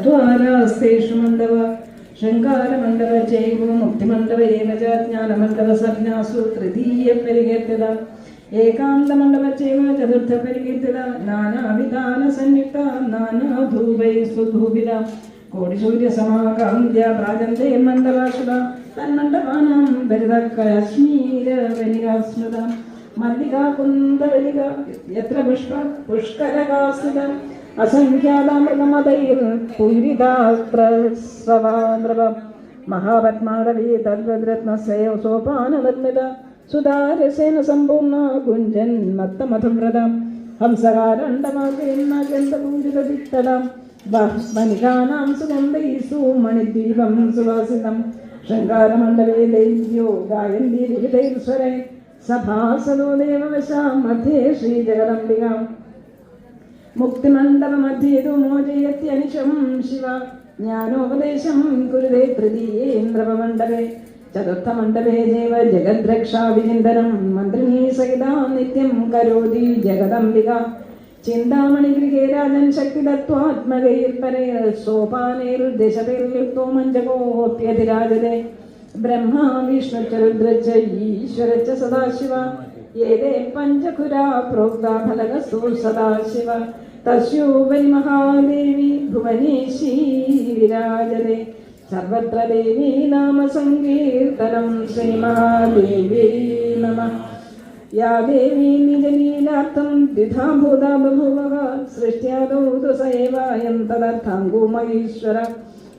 द्वारास्तेषु मण्डप शृङ्गारमण्डप चैव मुक्तिमण्डप एव च ज्ञानमण्डप संज्ञासु तृतीयपरिकीर्तिता एकान्तमण्डप चैव चतुर्थपरिकीर्तिता नानाविधानसंयुक्ता नानाधूपैः सुधूपिता कोटिसूर्यसमाकान्त्या प्राजन्ते मण्डपाशुता तन्मण्डपानां भरितकाश्मीरवनिका स्मृता मल्लिका कुन्दवलिका यत्र पुष्करकास्थिता असंख्यातामृतमदैर्पूरितास्त्रस्रवान्द्रवम् महापद्माडवी तद्वद्रत्नस्य सोपाननिर्मिता सुधारसेन सम्पूर्णा गुञ्जन्मत्तमधुव्रतां हंसकारण्डमाकेन्नाद्यन्तपूजितदित्तलां वनिकानां सुगन्धैः मणिद्वीपं सुवासितं शृङ्गारमण्डले दैव्यो गायन्ति विविधैर्स्वरैः सभासदो देववशां मध्ये श्रीजगदम्बिका मुक्तिमण्डपमध्ये तु मोचयत्यनिशं शिव ज्ञानोपदेशं कुरुते तृतीयेन्द्रपमण्डपे चतुर्थमण्डपे देव जगद्रक्षाविचिन्तनं मन्त्रिणी सहिता नित्यं करोति जगदम्बिका चिन्तामणिगृहे राजन् शक्तितत्त्वात्मकैर्परैर्सोपानैर्दशतैर्युक्तो मञ्चकोऽप्यधिराजते ब्रह्मा विष्णुश्च रुद्रश्च ईश्वरश्च सदाशिव एते पञ्चखुरा प्रोक्ता फलकस्तु सदाशिव तस्योपरि महादेवी भुवनेशी विराजते सर्वत्र देवी नाम संकीर्तनं श्रीमहादेवी नमः या देवी निजलीलार्थं द्विधा भूता बभूवः सृष्ट्यादौ तु स एवायं तदर्थाङ्गुमैश्वर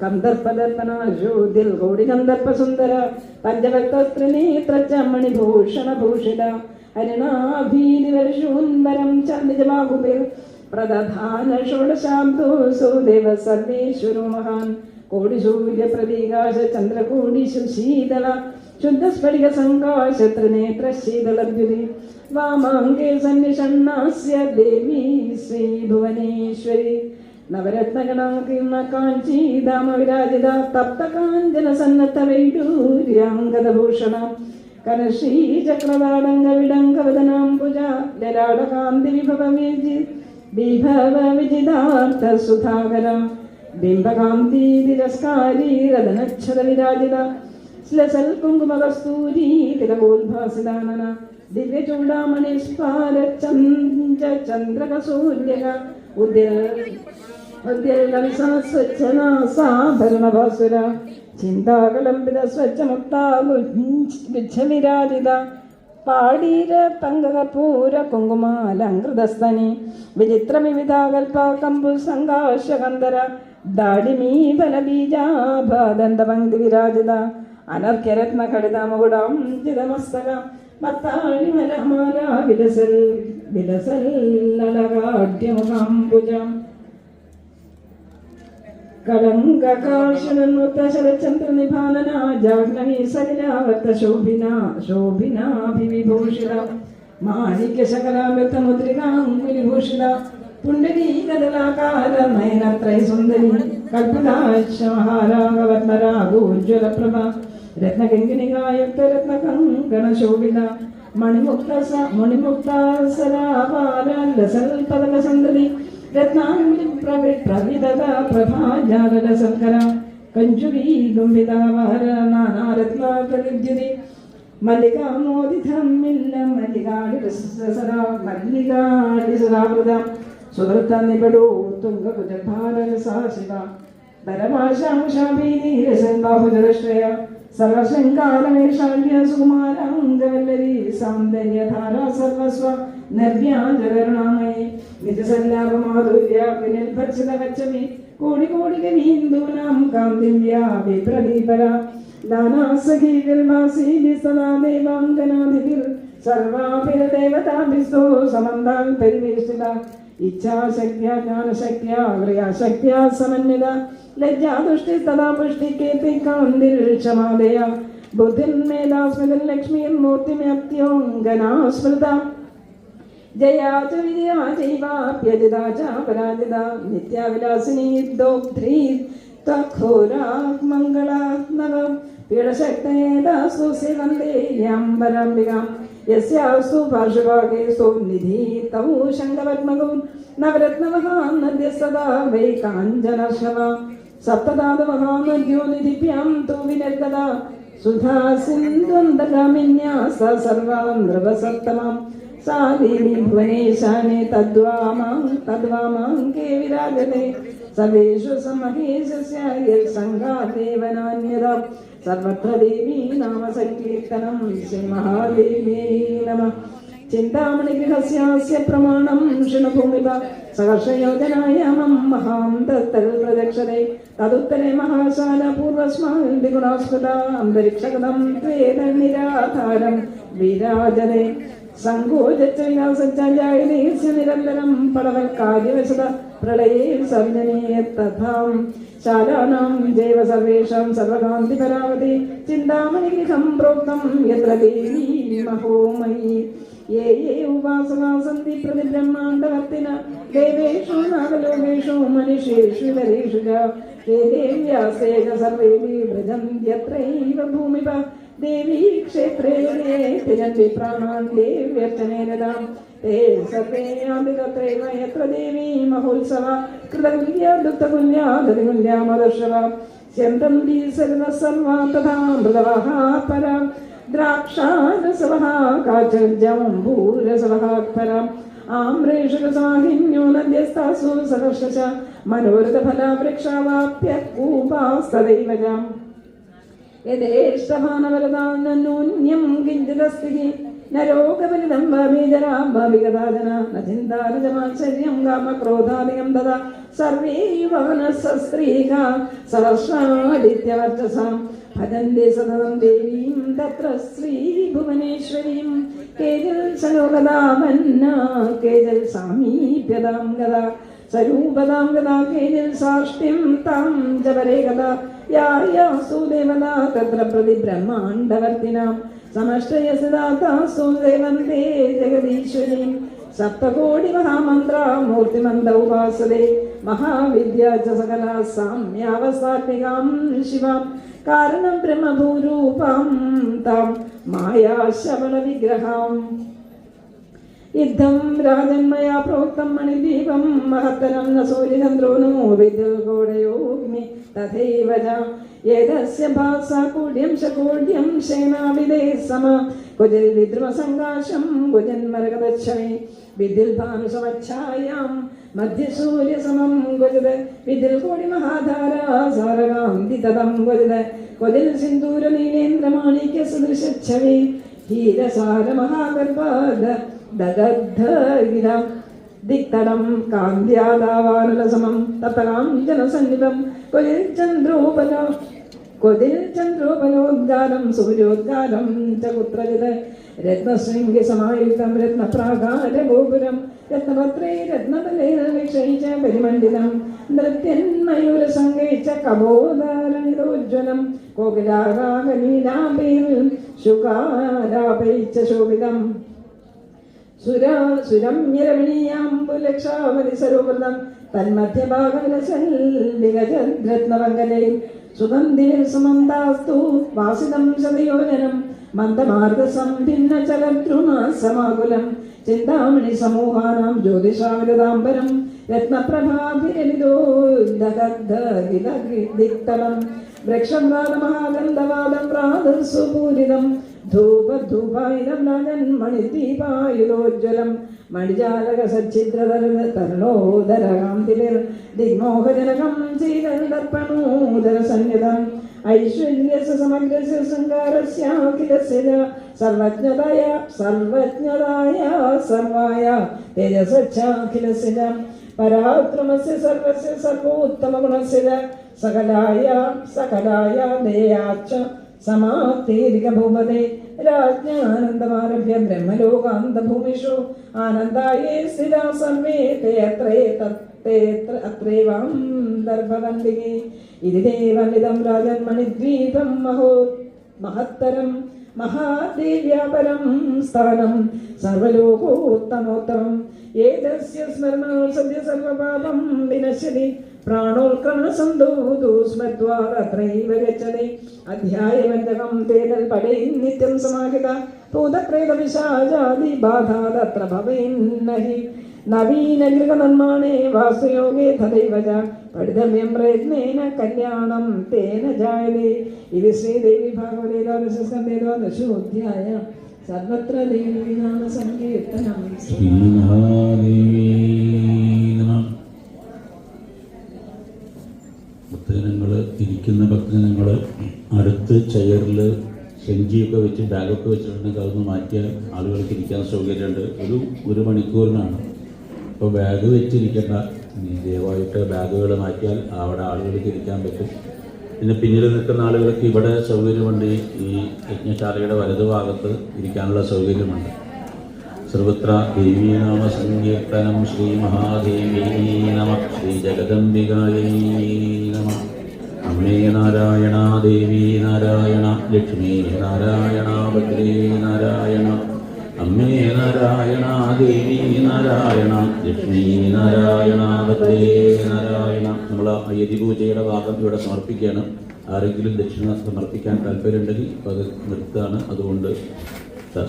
कंदर्पदर्पणाशोदिर्गौडिकन्दर्पसुन्दर पञ्चभक्तस्त्रिनेत्रच्च मणिभूषणभूषिता हरिणाभीनिवर्षोन्वरं च निजबाहुभिर्प्रदधान षोडशाब्दोऽसौ देवः सर्वेश्वरो महान् कोटिसूर्यप्रदीकाश चन्द्रकोटिषु शीतल शुद्धस्फटिकसङ्काशत्रिनेत्रशीतलद्युति वामाङ्गे सन्निषण्णास्य देवी श्रीभुवनेश्वरी नवरत्नगणाकीर्ण काञ्चीदाम विराजिता तप्तकाञ्जनसन्नतवैडूर्याङ्गदभूषणा करश्रीचक्रवाडङ्गविडङ्गवदनाम्बुजा ललाडकान्तिविभवविजितार्थसुधाकरा बिम्बकान्तितिरस्कारी रदनच्छदविराजिता श्लसल्कुङ्कुमकस्तूरी तिलकोद्भासितानना दिव्यचूडामणिस्फारचन्द्रकसूर्यक उद्यलविसास्वच्छनासाभरणभासुर चिन्ताकलम्बित स्वच्छमुक्ता गुच्छविराजिता पाडीरपङ्गकर्पूर कुङ्कुमालङ्कृतस्तनि विचित्रविविधाकल्पा कम्बुसङ्गाशकन्दर दाडिमी फलबीजाभादन्तपङ्क्तिविराजिता अनर्घ्यरत्नखडितमुकुटां चिदमस्तका मत्ताळिमलमाला विलसल्ललकाढ्यमुखाम्बुजां कलङ्ककाशनन्मुक्तशरचन्द्रनिभानना जाह्नवी सलिलावर्तशोभिनाभिविभूषिता माणिक्यशकलामृतमुद्रिकाङ्गुलिभूषिता पुण्डरीकदलाकार नयनत्रयसुन्दरी कल्पनाक्षमहारागवर्णरागोज्ज्वलप्रभा रत्नगङ्गिनिकायुक्तरत्नकङ्कणशोभिता मणिमुक्तासरापारलसल्पदकसन्दति रत्नाङ्गुलिप्रविदता प्रभाजालसत्करा कञ्चुरी गुम्बितावार नानारत्नाप्रविद्युति मल्लिका मोदितं मिल्ल मल्लिकाडिसरा मल्लिकाडिसरावृता सुहृतनिबडो तुङ्गभुजभाररसा शिवा दरभाषांशाभीनिरसन्बाहुजलश्रया सर्वशृङ्गारमेषाढ्य सुकुमाराङ्गवल्लरी सौन्दर्यधारा सर्वस्व निर्व्याजकरुणामयी निजसल्लाभमाधुर्या विनिर्भर्सितगच्छमि कोटिकोटिकनीन्दूनां कान्तिं व्यापिप्रदीपरा नानासखी विर्मासीभिः सदा देवाङ्गनादिभिः सर्वाभिर्देवताभिस्तो समन्तान् परिवेष्टिता इच्छाशक्त्या ज्ञानशक्त्या क्रियाशक्त्या समन्विता लज्जा तुष्टि तदा पुष्टि कीर्तिकान्तिर्क्षमादया बुद्धिर्मेधा स्मृतिर्लक्ष्मीर्मूर्तिमप्योऽङ्गना स्मृता जया च विजया चैवाप्यजिता च पराजिता नित्या विलासिनी दोग्ध्री त्वखोरा मङ्गला नव पीडशक्तयेदास्तु सेवन्ते याम्बराम्बिकां यस्यास्तु पार्श्वभागे निधि तौ शङ्खपद्मगौ നവരത്നമഹാനദ്യസ്തദാ വൈ കാഞ്ചനർഷവ സപ്തധാതുമഹാനദ്യോ നിധിഭ്യാം തൂ വിനർഗതാ സുധാ സിന്ധുന്തഗാമിന്യാസ സർവാം നൃപസത്തമാം സാ ദേവി ഭുവനേശാനെ തദ്വാമാങ്കേ വിരാജത്തെ സർവേഷു സമഹേശസ്യ യൽസംഘാദേവനാന്യത സർവത്ര ദേവീ നാമ സങ്കീർത്തനം ശ്രീ മഹാദേവ്യൈ നമഃ. ചിന്താമണിഗൃഹസ്യാസ്യ പ്രമാണം ശൃണുഭൂമിപ സഹർഷയോജനായാമം മഹാം തത്തൽ പ്രദക്ഷതേ തദുത്തരേ മഹാശാല പൂർവസ്മാൻ ദ്വിഗുണാസ്പൃത അന്തരിക്ഷഗതം ത്വേന നിരാധാരം വിരാജതേ സങ്കോചായനേസ്യ നിരന്തരം പടവൽ കാര്യവശത പ്രളയേ സർജനീയ തഥാം ശാലാനാം ജൈവ സർവേഷാം സർവകാന്തി പരാവതി ചിന്താമണിഗൃഹം പ്രോക്തം യത്ര ദേവീ മഹോമയീ യേ യേ ഉപാസകാ സന്തി പ്രതിബ്രഹ്മാണ്ഡവർത്തിന ദേവേഷു നാഗലോകേഷു മനുഷ്യേഷു നരേഷു ച തേ ദേവ്യാസ്തേ ച സർവേ വ്രജന്ത്യത്രൈവ ഭൂമിപ ദേവീ ക്ഷേത്രേ തിരന്തി പ്രാണാൻ ദേവ്യർച്ചനേനതാം തേ സർവേ യാന്തി തത്രൈവ യത്ര ദേവീ മഹോത്സവ കൃതകുല്യ ദുഃഖകുല്യ ഗതികുല്യാമദർശവ സ്യന്തന്തി സകല സർവാ തഥാ മൃതവഃ പരം ദ്രാക്ഷാരസവഃ കാചജംബൂരസവഃ പരം ആമ്രേഷരസാഹിന്യോ നദ്യസ്താസു സദർശച മനോരഥഫലവൃക്ഷാവാപ്യ കൂപാസ്തദൈവ ച യഥേഷ്ടഭാനവരദാനന്യൂന്യം കിഞ്ചിദസ്തി നരോഗപരിതം ഭാവീജരാ ഭാവികഥാജന ന ചിന്താരജമാശ്ചര്യം കാമക്രോധാദികം തഥാ സർവേ യുവനസ്ത്രീകാ സഹസ്രാദിത്യവർച്ചസാം ഭജന്തി സതതം ദേവീം തത്ര ശ്രീഭുവനേശ്വരീം കേജൽ സലോകദാമന്ന കേജൽ സാമീപ്യതാം ഗദാ സ്വരൂപതാം ഗദാ കേജൽ സാഷ്ട്യം താം ജപരേ ഗദാ യാസു ദേവതാ തത്ര പ്രതി ബ്രഹ്മാണ്ഡവർത്തിനാം സമഷ്ടയസിതാസു ദേവന്തേ ജഗദീശ്വരീം സപ്തകോടി മഹാമന്ത്ര മൂർത്തിമന്ത ഉപാസതേ മഹാവിദ്യ ച സകല സാമ്യാവസാത്മികാം ശിവാം കാരണം ബ്രഹ്മഭൂരൂപാം താം മായാശബല വിഗ്രഹാം യുദ്ധം രാജന്മയാ പ്രോക്തം മണിദീപം മഹത്തരം ന സൂര്യചന്ദ്രോ നോ വിദ്യുൽഘോടയോഗ്നി തഥൈവ ച ഏതസ്യ ഭാസാ കൂഢ്യം ശകൂഢ്യം സേനാവിദേ സമ കുജൽ വിദ്രുമസങ്കാശം കുജന്മരകദച്ഛമേ വിദ്യുൽഭാനുസമച്ഛായാം മധ്യസൂര്യസമം കുജത് വിദ്യുൽകോടി മഹാധാരാ സാരകാന്തി തതം കുജത് കുജൽ സിന്ദൂര നീലേന്ദ്രമാണിക്യ സദൃശച്ഛവേ ഹീരസാര മഹാഗർഭാദ ദഗദ്ധ ദിക്തടം കാന്ത്യാദാവാനലസമം തപ്തകാഞ്ചനസന്നിധം ക്വചിൽ ചന്ദ്രോപലോദ്ഗാരം സൂര്യോദ്ഗാരം ച കുത്രജിത് രത്നശൃംഗി സമായുക്തം രത്നപ്രാകാരഗോപുരം രത്നപത്രേ രത്നതലൈർവിക്ഷയിച്ച പരിമണ്ഡിതം നൃത്യന്മയൂരസംഗൈച്ച കബോധാരണിതോജ്വലം കോകിലാകാകനീലാഭൈർ ശുകാരാഭൈച്ച ശോഭിതം സുരമ്യരമണീയാംബുലക്ഷാവതി സരോവൃതം തന്മധ്യഭാഗരത്നമംഗലേ സുഗന്ധിസമന്താസ്തു വാസിതം ശതയോജനം മന്ദമാർഗസംഭിന്ന ചലദ്രുമാസമാകുലം ചിന്താമണി സമൂഹാനാം ജ്യോതിഷാവിരതാംബരം രത്നപ്രഭാഭിരവിദോദ്ധഗദ്ധ വൃക്ഷംവാദമഹാഗന്ധവാദം പ്രാതസുപൂരിതം ധൂപധൂപായുധം മണിജാലക സച്ചിദ്രതരുണോദരകാന്തിർ ദിഗ്മോഹജനകം ചീരദർപ്പണോദര സന്നിധം ഐശ്വര്യസ സമഗ്രസ്യ ശൃംഗാരസ്യാഖിലസ്യ സർവജ്ഞതായ സർവായ തേജസച്ഛാഖിലസ്യ പരാക്രമസ്യ സർവസ്യ സർവോത്തമഗുണസ്യ സകലായ ദയാച്ച സമാപ്തേരികഭൂപതേ രാജ്ഞാനന്ദമാരഭ്യ ബ്രഹ്മലോകാന്തഭൂമിഷു ആനന്ദായേ സ്ഥിരാ സർവേ തേ അത്രേവാം ദർഭവന്തികേ ഇതി ദേവനിദം രാജന്മണിദ്വീപം മഹത്തരം മഹാദേവ്യാപരം സ്ഥാനം സർവലോകോത്തമോത്തമം ഏതസ്യ സ്മരണോ സദ്യ സർവപാപം വിനശ്യതി പ്രാണോൽക്രമണസന്തോതു സ്മദ്വാരത്രൈവ ഗച്ഛതി അധ്യായവഞ്ചകം തേനൽ പടയിൻ നിത്യം സമാഹിത ഭൂതപ്രേതപിശാചാദി ബാധാതത്ര ഭവേന്നഹി നവീനഗൃഹനിർമ്മാണേ വാസയോഗേ തഥൈവ ച പഠിതവ്യം പ്രയത്നേന കല്യാണം തേന ജായതേ. ഇത് ശ്രീദേവി ഭാഗവതേ ദ്വാദശസ്കന്ധേ ദ്വാദശോധ്യായ. സർവത്ര ദേവീ നാമ സങ്കീർത്തനം. ഭക്തജനങ്ങൾ ഇരിക്കുന്ന ഭക്തജനങ്ങൾ അടുത്ത് ചെയറിൽ സെഞ്ചിയൊക്കെ വെച്ച് ബാഗൊക്കെ വെച്ചിട്ടുണ്ടെങ്കിൽ അതൊന്ന് മാറ്റിയാൽ ആളുകൾക്ക് ഇരിക്കാൻ സൗകര്യമുണ്ട്. ഒരു മണിക്കൂറിനാണ്. അപ്പോൾ ബാഗ് വെച്ചിരിക്കേണ്ട, ദയവായിട്ട് ബാഗുകൾ മാറ്റിയാൽ അവിടെ ആളുകൾക്ക് ഇരിക്കാൻ പറ്റും. പിന്നെ പിന്നിൽ നിൽക്കുന്ന ആളുകൾക്ക് ഇവിടെ സൗകര്യമുണ്ട്. ഈ യജ്ഞശാലയുടെ വലതുഭാഗത്ത് ഇരിക്കാനുള്ള സൗകര്യമുണ്ട്. സർവത്ര ദേവീനാമ സങ്കീർത്തനം. ശ്രീ മഹാദേവീ നമ. ശ്രീ ജഗദംബികായൈ നമ. അമ്മേ നാരായണ, ദേവി നാരായണ, ലക്ഷ്മീ നാരായണ, ഭദ്രേ നാരായണ. അമ്മേ നാരായണ, ദേവി നാരായണ, ലക്ഷ്മീ നാരായണ, ഭദ്രേ നാരായണ. നമ്മൾ അയ്യതി പൂജയുടെ ഭാഗം ഇവിടെ സമർപ്പിക്കുകയാണ്. ആരെങ്കിലും ദക്ഷിണ സമർപ്പിക്കാൻ താല്പര്യമുണ്ടെങ്കിൽ ഇപ്പോൾ അത് നിർത്തുകയാണ്. അതുകൊണ്ട്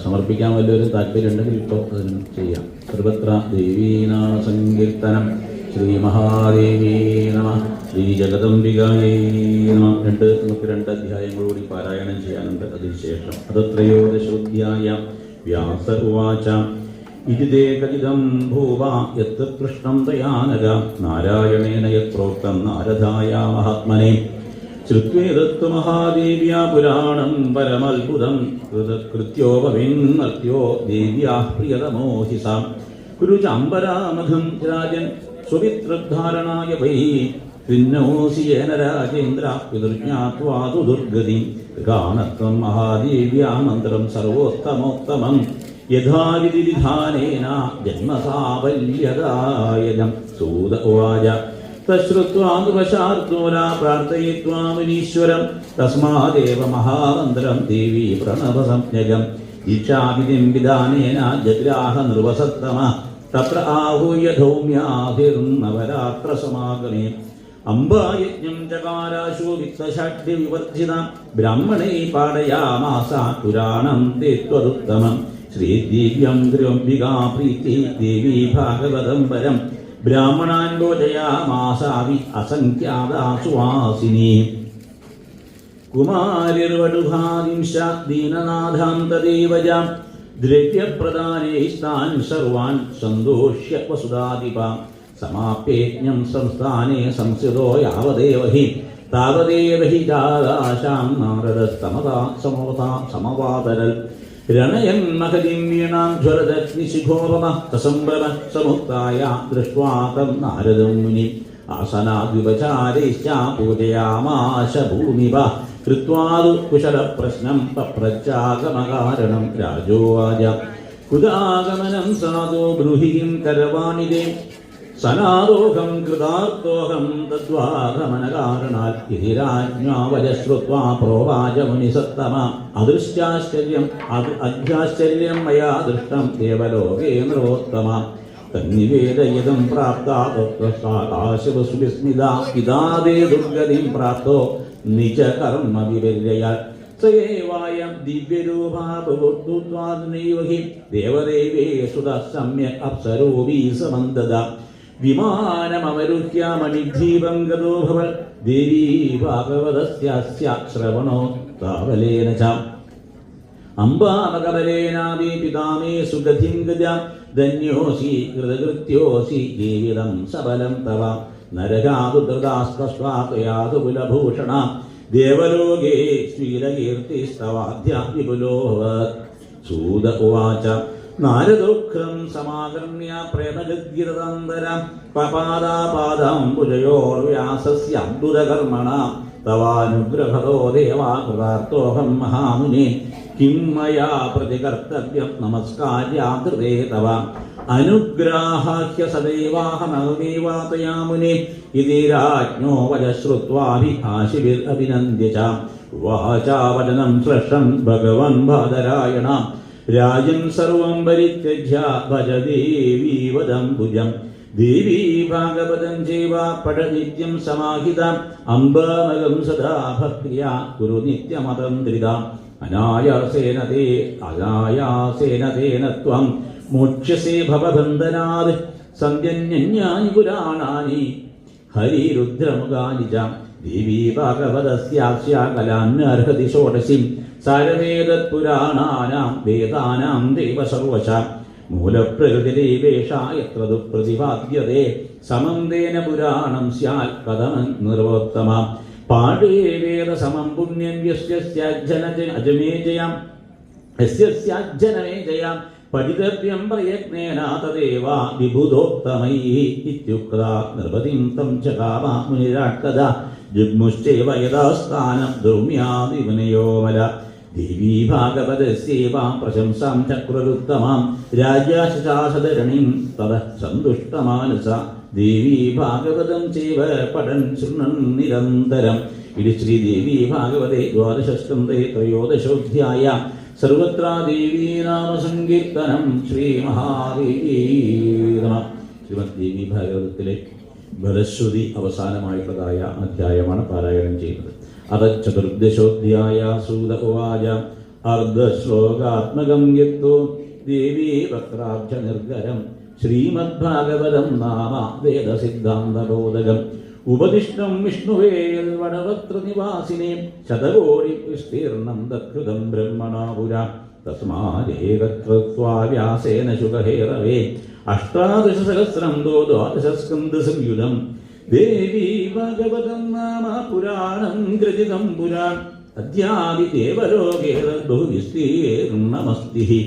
സമർപ്പിക്കാൻ വല്ലവരും താല്പര്യമുണ്ടെങ്കിൽ ഇപ്പോൾ അതിന് ചെയ്യാം. സർവത്ര ദേവീനാമ സങ്കീർത്തനം. ശ്രീ മഹാദേവീ നമ. ശ്രീ ജഗദംബികായൈ നമ. നമുക്ക് രണ്ട് അധ്യായങ്ങൾ കൂടി പാരായണം ചെയ്യാനുണ്ട്. അതിനുശേഷം അതത്രയോദശോധ്യായ. വ്യാസ ഉവാച ഇതി തേ കഥിതം ഭൂവ യത്ത് കൃഷ്ണം ദയാനക നാരായണേന യത്രോക്തം നാരദായ മഹാത്മനെ ശ്രുത്വേദത്തു മഹാദേവ്യാ പുരാണം പരമത്ഭുതം കൃത്യോപവിന്നർത്യോ ദേവ്യാ പ്രിയതമോഹിസാം കുരുചാംബരാമധം രാജൻ സ്വവിത്രധാരണായ വൈ ഭിന്നോസിയേന രാജേന്ദ്ര പിതൃജ്ഞാത്വാതു ദുർഗതി ഗാനത്വം മഹാദേവ്യാ മന്ത്രം സർവോത്തമോത്തമം യഥാവിധി വിധാനേന ജന്മസാഫല്യദായകം. സൂത ഉവാച തശ്രുത്വാനുപശാർദൂല പ്രാർത്ഥയിത്വാ മുനീശ്വരം തസ്മാദേവ മഹാമന്ത്രം ദേവി പ്രണവസംജ്ഞകം. ദീക്ഷാവിധിം വിധാനേന ജഗ്രാഹ നിർവസത്തമ തത്ര ആഹൂയ ധൗമ്യാഭിർനവരാത്ര സമാഗമേ. അംബായജ്ഞം ചകാരാശു വിത്തഷാഢ്യ വിവർജിത ബ്രാഹ്മണൈ പാടയാമാസ പുരാണം തേ ത്വദുത്തമം. ശ്രീദിവ്യം ഗൃംബികാ പ്രീതി ദേവി ഭാഗവതം പരം ബ്രാഹ്മണാൻ ഭോജയാമാസാവി അസംഖ്യാദാസുവാസിനി. കുമാരിർവടുഭാദിംശ ദീനനാഥാം തദേവജ ദ്രവ്യപ്രദാനൈസ്താൻ സർവാൻ സന്തോഷ്യ വസുധാധിപ. സമാപ്യേജ്ഞം സംസ്ഥാനെ സംസ്ഥിതോ യാവദേവ ഹി താവദേവ ഹി ജാദാശാം നാരദസ്തമതാ സമവാതരൽ. രണയൻ മഹതിം വീണാം ജ്വലദഗ്നിശിഖോപമ സസംഭവ സമുക്തായ ദൃഷ്ട്വാ തം നാരദം മുനി ആസനാദ്വിപചാരൈശ്ച പൂജയാമാശ ഭൂമിവ. കൃത്വാതു കുശലപ്രശ്നം പപ്രച്ചാഗമകാരണം. രാജോവാച കുതാഗമനം സാധോ ബ്രൂഹിം കരവാണി തേ സനാദോഹം കൃതാർത്ഥോഹം തദ്വാഗമനകാരണാൽ. ഇതി രാജ്ഞാ വചശ്രുത്വാ പ്രോവാച മുനിസത്തമ അധ്യാശ്ചര്യം മയാ ദൃഷ്ടം ദേവലോകേ നരോത്തമ. തന്നിവേദയിദം പ്രാപ്താകാശവസുവിസ്മിത പിതാദേ ദുർഗതിം പ്രാപ്തോ നിജ കർമ്മ വിപര്യാൽ. സയേവായം ദിവ്യരൂപാപവൃത്വാനൈവ ഹി ദേവദേവേ സുതഃ സമ്യക് അപ്സരോവീ സമന്തദ. വിമാനമവരുഹ്യ മണിഗ്രീവം ഗതോ ഭവൽ ദേവീ ഭാഗവതസ്യാസ്യ ശ്രവണോ താവലേന ച. അംബാമകബലേനാദി പിതാമേ സുഗതിം ഗജ ധന്യോസി കൃതകൃത്യോസി ജീവിതം സബലം തവ. നരകാതുദൃതാസ്തസ്വാതയാതു കുലഭൂഷണ ദേവലോകേ ശ്രീരകീർത്തിസ്തവാദ്യ വിപുലോഭവത്. സൂത ഉവാച നാരദോക്രം സമാകർണ്യ പ്രേമഗദ്ഗിരതന്തരം പപാദാപാദാംബുജയോർവ്യാസസ്യ അദ്ഭുതകർമ്മണ. തവാനുഗ്രഹതോ ദേവാ കൃതാർത്ഥോഹം മഹാമുനി. കിം മയാ പ്രതികർത്തവ്യം നമസ്കാര്യാകൃതേ തവ. അനുഗ്രാഹ്യ സദൈവാഹമേവാതയാ മുനി. ഇതി രാജ്ഞോ വചശ്രുത്വാഭിഹാശിഭിർ അഭിനന്ദ്യ ച. വാചാ വചനം ശ്രേഷ്ഠം ഭഗവൻ ബാദരായണ. രാജൻ സർവം പരിത്യജ്യ ഭജ ദേവീവദം ഭുജം. ദേവീ ഭാഗവതം ചൈവ പഠ നിത്യം സമാഹിത. അംബാമകം സദാ ഭക്തിയാ കുരു നിത്യമതന്ത്രിത. അനായാസേന തേന ത്വം മോക്ഷ്യസേ ഭവബന്ധനാത്. സന്ധ്യന്യാനി പുരാണാനി ഹരിരുദ്രമുഖാനി ച ദേവീ ഭാഗവതസ്യാസ്യ കലാന്യർഹതി ഷോഡശിം സാരവേദപുരാണാനാം വേദാനാം ദേവ സർവശ മൂലപ്രകൃതിരേവേഷ യത്ര പ്രതിപാദ്യതേ സമം തേന പുരാണം സ്യാൽ കഥമ നിർവോത്തമ പാഠേ വേദ സമം പുണ്യം യസ്യാജ്ജനമേജയാം യസ്യാജ്ജനമേജയാം പഠിതവ്യം പ്രയത്നേന തദേവ വിബുധോത്തമൈഃ ഇത്യുക്താ നൃപതിം തം ചകാമ മുനിരാട്ടത ജിഗ്മുശ്ചൈവ യഥാസ്ഥാനം ദ്രൗമ്യാദിവിനയോമല ദേവീ ഭാഗവതസ്യൈവാം പ്രശംസാം ചക്രുരുത്തമാം രാജ്യാശാസധരണീം തതഃ സന്തുഷ്ടമാനസ ദേവീ ഭാഗവതം ചൈവ പഠൻ ശൃണ്വൻ നിരന്തരം. ഇത് ശ്രീദേവീ ഭാഗവതേ ദ്വാദശസ്കന്ധേ ത്രയോദശോധ്യായ. സർവത്ര ദേവീ നാമസങ്കീർത്തനം. ശ്രീ മഹാദേവീ നമഃ. ശ്രീമദ് ദേവീ ഭാഗവതത്തിലെ ബലശ്രുതി അവസാനമായിട്ടുള്ളതായ അധ്യായമാണ് പാരായണം ചെയ്യുന്നത്. അത ചതുർദശോധ്യായ. സൂത ഉവാച അർദ്ധശ്ലോകാത്മകം യത്തോ ദേവീ വക്രാബ്ജ നിർഗരം ശ്രീമദ്ഭാഗവതം നാമ വേദസിദ്ധാന്തബോധകം ഉപദിഷ്ടം വിഷ്ണുവേൽവടവത്ര നിവാസിനെ ശതകോടി വിസ്തീർണം ദത്കൃതം ബ്രഹ്മണാ പുരാ തസ്മാദേകൃത്വാ വ്യാസേന ശുകഹേരവേ അഷ്ടാദശസഹസ്രം ദ്വാദശസ്കന്ധ സംയുതം ദേവീ ഭാഗവതം നാമ പുരാണം ഗ്രഥിതം പുരാ അദ്യാപി ദേവലോകേ ബഹുവിസ്തീർണമസ്തി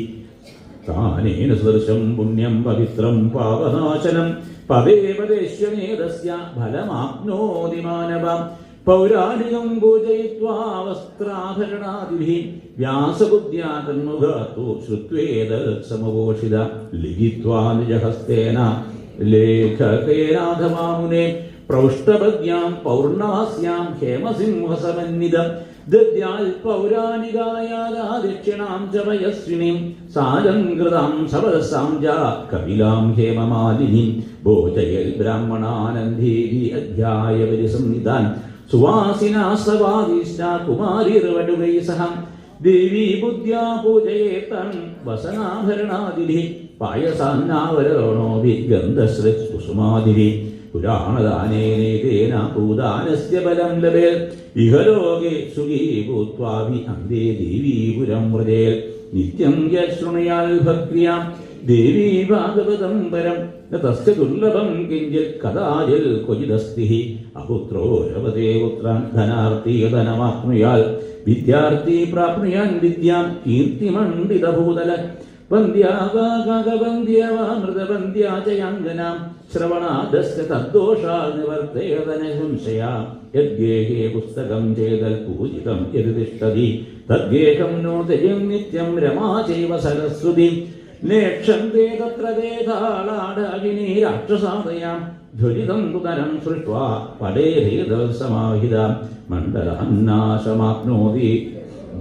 താനേന സദൃശം പുണ്യം പവിത്രം പാപനാശനം പദേ പദേശ്വമേതസ്യ ഫലമാപ്നോതി മാനവം പൗരാണികം പൂജയിത്വാ വസ്ത്രാഭരണാദിഭിः വ്യാസബുദ്ധ്യാ തന്മുഖാതു ശ്രുത്വേദസമപോഷിത ലിഖിത്വാ നിജഹസ്തേന ലേഖകേനാഥമാമുനെ പ്രൗഷ്ടപദ്യാം പൗർണമാസ്യാം ഹേമസിംഹസമന്വിതം ദദ്യാൽ പൗരാണികായാ ദക്ഷിണാം ച വയസ്വിനീം സാലംകൃതാം സവസാം ച കപിലാം ഹേമമാലിനീം ഭോജയൽ ബ്രാഹ്മണാനന്ദേവി അധ്യായപരിസംഹിതാൻ സുവാസിനാ സവാദിഷ്ട കുമാരീർവടുകൈ സഹം ദേവീ ബുദ്ധ്യാ പൂജയേതം വസനാഭരണാദിഭിः പായസാന്നാവരണോഭി ഗന്ധശ്രുത് കുസുമാദിഭിः പുരാണദാനേനേതേന ഭൂദാനസ്യ ബലം ലഭേത് ഇഹലോകേ സുഖീ ഭൂത്വാഭി അന്തേ ദേവീപുരം വ്രജേൽ നിത്യം യശൃണുയാൽ ഭക്തിയാം ദേവീ ഭാഗവതം പരം തസ്യ ദുർലഭം കിഞ്ചിൽ കദാചിൽ ക്വചിദസ്തി അപുത്രോ രവതേ പുത്രാൻ ധനാർത്ഥീ ധനമാപ്നുയാൽ വിദ്യാർത്ഥി പ്രാപ്നുയാൻ വിദ്യാം കീർത്തിമണ്ഡിതഭൂതല വന്ദ്യാകാകവന്ദ്യവാമൃതവന്ദ്യാ ചയാംഗനാം ശ്രവണാദസ്യ തദ്ദോഷാ നിവർത്തേതന സംശയാ യദ്ഗേഹേ പുസ്തകം ചേതൽ പൂജിതം യദ് തിഷ്ഠതി തദ്ഗേഹം നോദയം നിത്യം രമാ ചൈവ സരസ്വതി നേക്ഷന്തേ തത്ര വേദാളാഢാകിനീ രാക്ഷസാദയാം ധ്വരിതം പുനരം സൃഷ്ട്വാ പടേരേതസമാഹിതാം മണ്ഡലാന്നാശമാപ്നോതി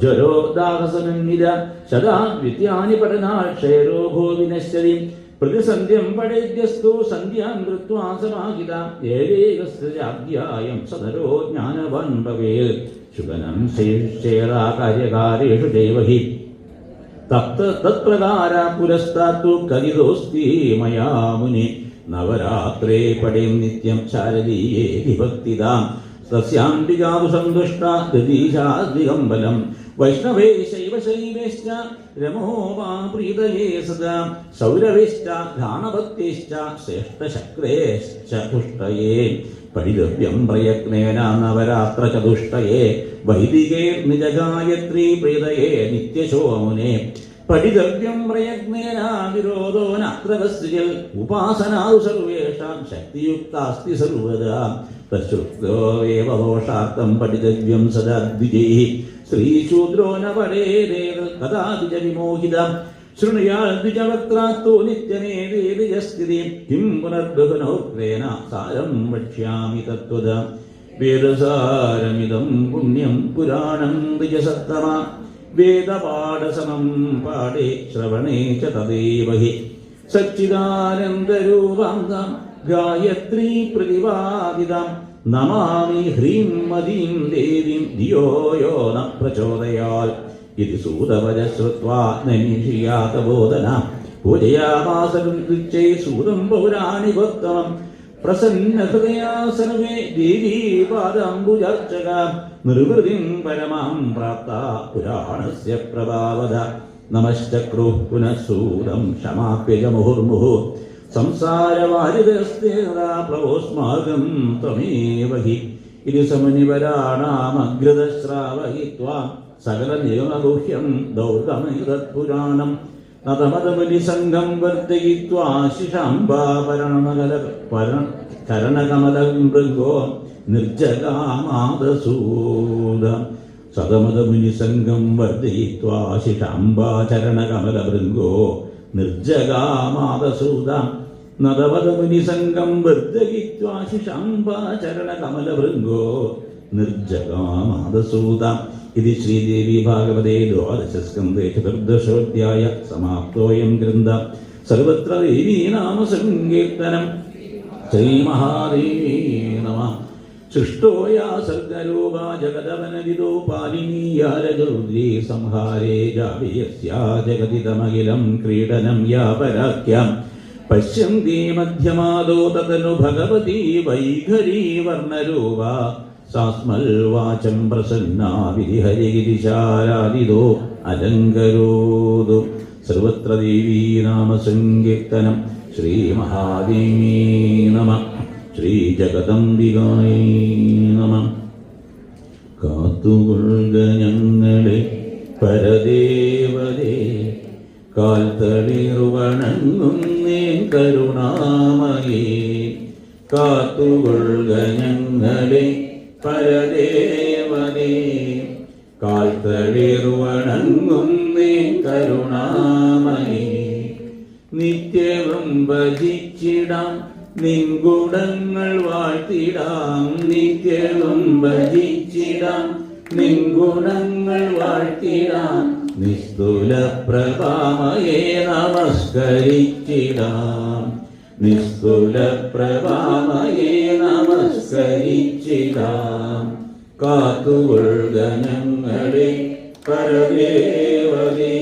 ജ്വരോ ദാഹസമന്വിത സദാ വിദ്യാനി പഠനാക്ഷയരോഗോ വിനശ്യതി പ്രതിസന്ധ്യം പടേദ്യസ്തു സന്ധ്യാം കൃത്വാ സമാഹിതാം ഏകേകസ്യാധ്യായം സദരോ ജ്ഞാനവാൻ ഭവേൽ ശുഭനം ശേഷേറാ കാര്യകാര്യേഷു ചൈവ ഹി തത്പ്രകാര പുരസ്താത്തു കലിതോസ്തി മയാ മുനി നവരാത്രേ പടേം നിത്യം ശാരദീയേ വിഭക്തിതാം തസ്യാംബികാതു സന്തുഷ്ട ദദീശാദിഗംബലം വൈഷ്ണവേ ശൈവശൈവേശ്ച രമോ വാ പ്രീതയേ സദാ സൗരവേശ്ച ഘാണഭക്തേശ്ച ശ്രേഷ്ഠശക്രേശ്ച തുഷ്ടയേ പഠിതവ്യം പ്രയത്നേന നവരാത്ര ചതുഷ്ടയേ വൈദികേ നിജഗായത്രീ പ്രീതയേ നിത്യശോമുനെ പഠിതവ്യം പ്രയത്നേന വിരോധോ നാത്രവസ്തിൽ ഉപാസനാദു സർവേഷാം ശക്തിയുക്താസ്തി സർവദാ തശ്രുതോ ഏവ ദോഷാർത്ഥം പഠിതവ്യം സദാ ദ്വിജൈഃ ശ്രീശൂദ്രോ ന പഠേദേവ കഥാ ദ്വിജ വിമോഹിതം ശൃണുയാൽ ദ്വിജവക്ത്രാത്തോ നിത്യമേവേദിജസ്ഥിതി കിം പുനർബഹുനോക്രേണ സാരം വക്ഷ്യാമി തത്വത വേദസാരമിദം പുണ്യം പുരാണം ദ്വിജസത്തമ വേദപാഠസമം പാഠേ ശ്രവണേ ച തദേവ ഹി സച്ചിദാനന്ദരൂപാംഗം ഗായത്രീ പ്രതിപാദിതാം നമാമി ഹ്രീം മദീം ദേവീം ധിയോ യോ ന പ്രചോദയാൽ ഇതി സൂതവച ശ്രുത്വാ നനീഷിയാത ബോധന പൂജയാമാസേ സൂതം പൗരാണികോത്തമം പ്രസന്നഹൃദയാ സർവേ ദേവീപാദാംബുജാർച്ചക നിർവൃതിം പരമാം പ്രാപ്ത പുരാണസ്യ പ്രഭാവത നമശ്ചക്രുഃ പുനഃ സൂതം ക്ഷമാപ്യജ മുഹുർമുഹു സംസാരവാരിതസ്തേതാ പ്രഭോസ്മാകം ത്വമേവ ഹി ഇതി സമനിവരാണാമഗ്രതശ്രാവഹിത്വാ സകലനിയമഗുഹ്യം ദൗർഗമൈതത്പുരാണം നതമതമുനിസംഘം വർദ്ധയിത്വാ ശിശാംബാഭരണകമലം മൃഗോ നിർജഗാമാദസൂത സതമതമുനിസംഘം വർദ്ധയിത്വാ ശിശാംബാചരണകമലഭൃംഗോ നിർജഗാമാദസൂത നതമതമുനിസംഘം വർദ്ധയിത്വാ ശിശാംബാചരണകമലഭൃംഗോ നിർജഗാമാദസൂത ഇതി ശ്രീദേവി ഭാഗവതേ ദ്വാദശസ്കന്ധേ ചതുർദശോധ്യായ സമാപ്തോയം ഗ്രന്ഥ സർവത്ര ദേവീ നാമ സങ്കീർത്തനം ശ്രീമഹാദേവീ നമഃ സൃഷ്ടോയാ സർഗരൂപാ ജഗദവനവിദോ പാലിനീയാ രജരുദ്രീ സംഹാരേ ജാവ്യസ്യാ ജഗതിതമഖിലം ക്രീഡനം യാ പരാഖ്യാം പശ്യന്തി മധ്യമാദോ തതനു ഭഗവതി വൈഖരീ വർണ്ണരൂപാ സാസ്മൽ വാചം പ്രസന്നാ വിധിഹരിഗിരിശാരാദിതോ അലങ്കരോതു സർവത്ര ദേവീ നാമ സങ്കീർത്തനം ശ്രീമഹാദേവീ നമഃ ശ്രീ ജഗദംബികായൈ നമഃ കാത്തുകൊള്ളുക ഞങ്ങളെ പരദേവതേ കാൽത്തളിർവണങ്ങുന്നേ കരുണാമയേ കാത്തുകൊള്ളുക ഞങ്ങളെ പരദേവതേ കാൽത്തളിർവണങ്ങുന്നേ കരുണാമയേ നിത്യവും ഭജിച്ചിടാം നിൻഗുണങ്ങൾ വാഴ്ത്തിടാം നിത്യവും ഭജിച്ചിടാം നിൻഗുണങ്ങൾ വാഴ്ത്തിടാം നിസ്തുല പ്രഭാമയേ നമസ്കരിച്ചിടാം നിസ്തുല പ്രഭാമയേ നമസ്കരിച്ചിടാം കാത്തുകൊള്ളുക ഞങ്ങളെ പരദേവതേ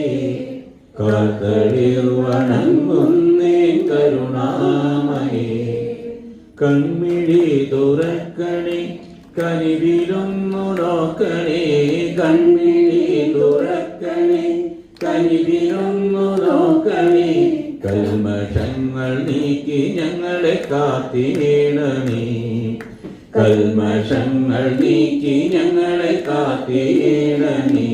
കാൽത്തളിർവണങ്ങുന്നേ കരുണാമയേ കൺമിഴി തുറക്കണേ കനിവിലൊന്നു നോക്കണേ കൺമിഴി തുറക്കണേ കനിവിലൊന്നു നോക്കണേ കൽമഷങ്ങൾ നീക്കി ഞങ്ങളെ കാത്തിടണേ കൽമഷങ്ങൾ നീക്കി ഞങ്ങളെ കാത്തിടണേ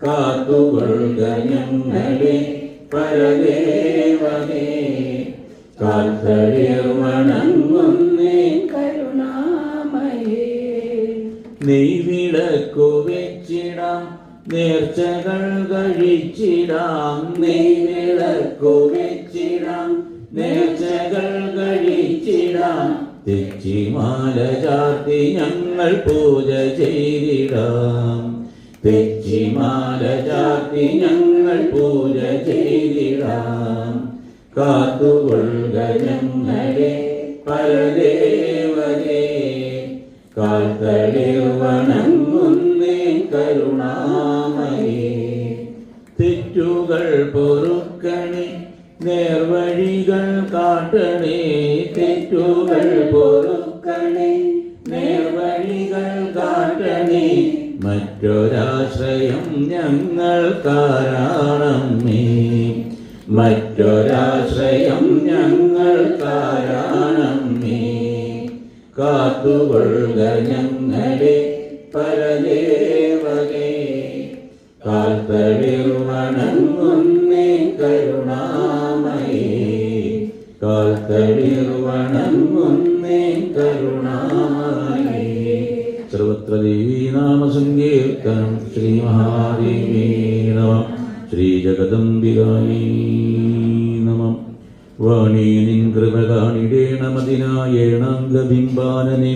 കാത്തുകൊള്ളുക ഞങ്ങളെ പരദേവതേ കാൽത്തളിർവണങ്ങുന്നേ കരുണാമയേ നെയ്വിളക്കു വെച്ചിടാം നേർച്ചകൾ കഴിച്ചിടാം നെയ്വിളക്കു വെച്ചിടാം നേർച്ചകൾ കഴിച്ചിടാം തെച്ചിമാല ചാർത്തി ഞങ്ങൾ പൂജ ചെയ്തിടാം തെച്ചിമാല ചാർത്തി ഞങ്ങൾ പൂജ ചെയ്തിടാം കാത്തുകൊള്ളുക ഞങ്ങളെ പരദേവതേ കാൽത്തളിർവണങ്ങുന്നേ കരുണാമയേ തെറ്റുകൾ പൊറുക്കണേ നേർവഴികൾ കാട്ടണേ തെറ്റുകൾ പൊറുക്കണേ നേർവഴികൾ കാട്ടണേ മറ്റൊരാശ്രയം ഞങ്ങൾക്കാരാണമേ മറ്റൊരാശ്രയം ഞങ്ങൾക്കാരാണമേ കാത്തുകൊള്ളുക ഞങ്ങളെ പരദേവതേ കാൽത്തളിർവണങ്ങുന്നേ കരുണാമയേ കാൽത്തളിർവണങ്ങുന്നേ കരുണാമയേ സർവത്ര ദേവീ നാമ സങ്കീർത്തനം ശ്രീമഹാദേവീ നമഃ ശ്രീ ജഗദംബികായൈ നമഃ വാണീ നിൻ കൃപ കാണിടേണമതിനായേണാംഗബിംബാനനെ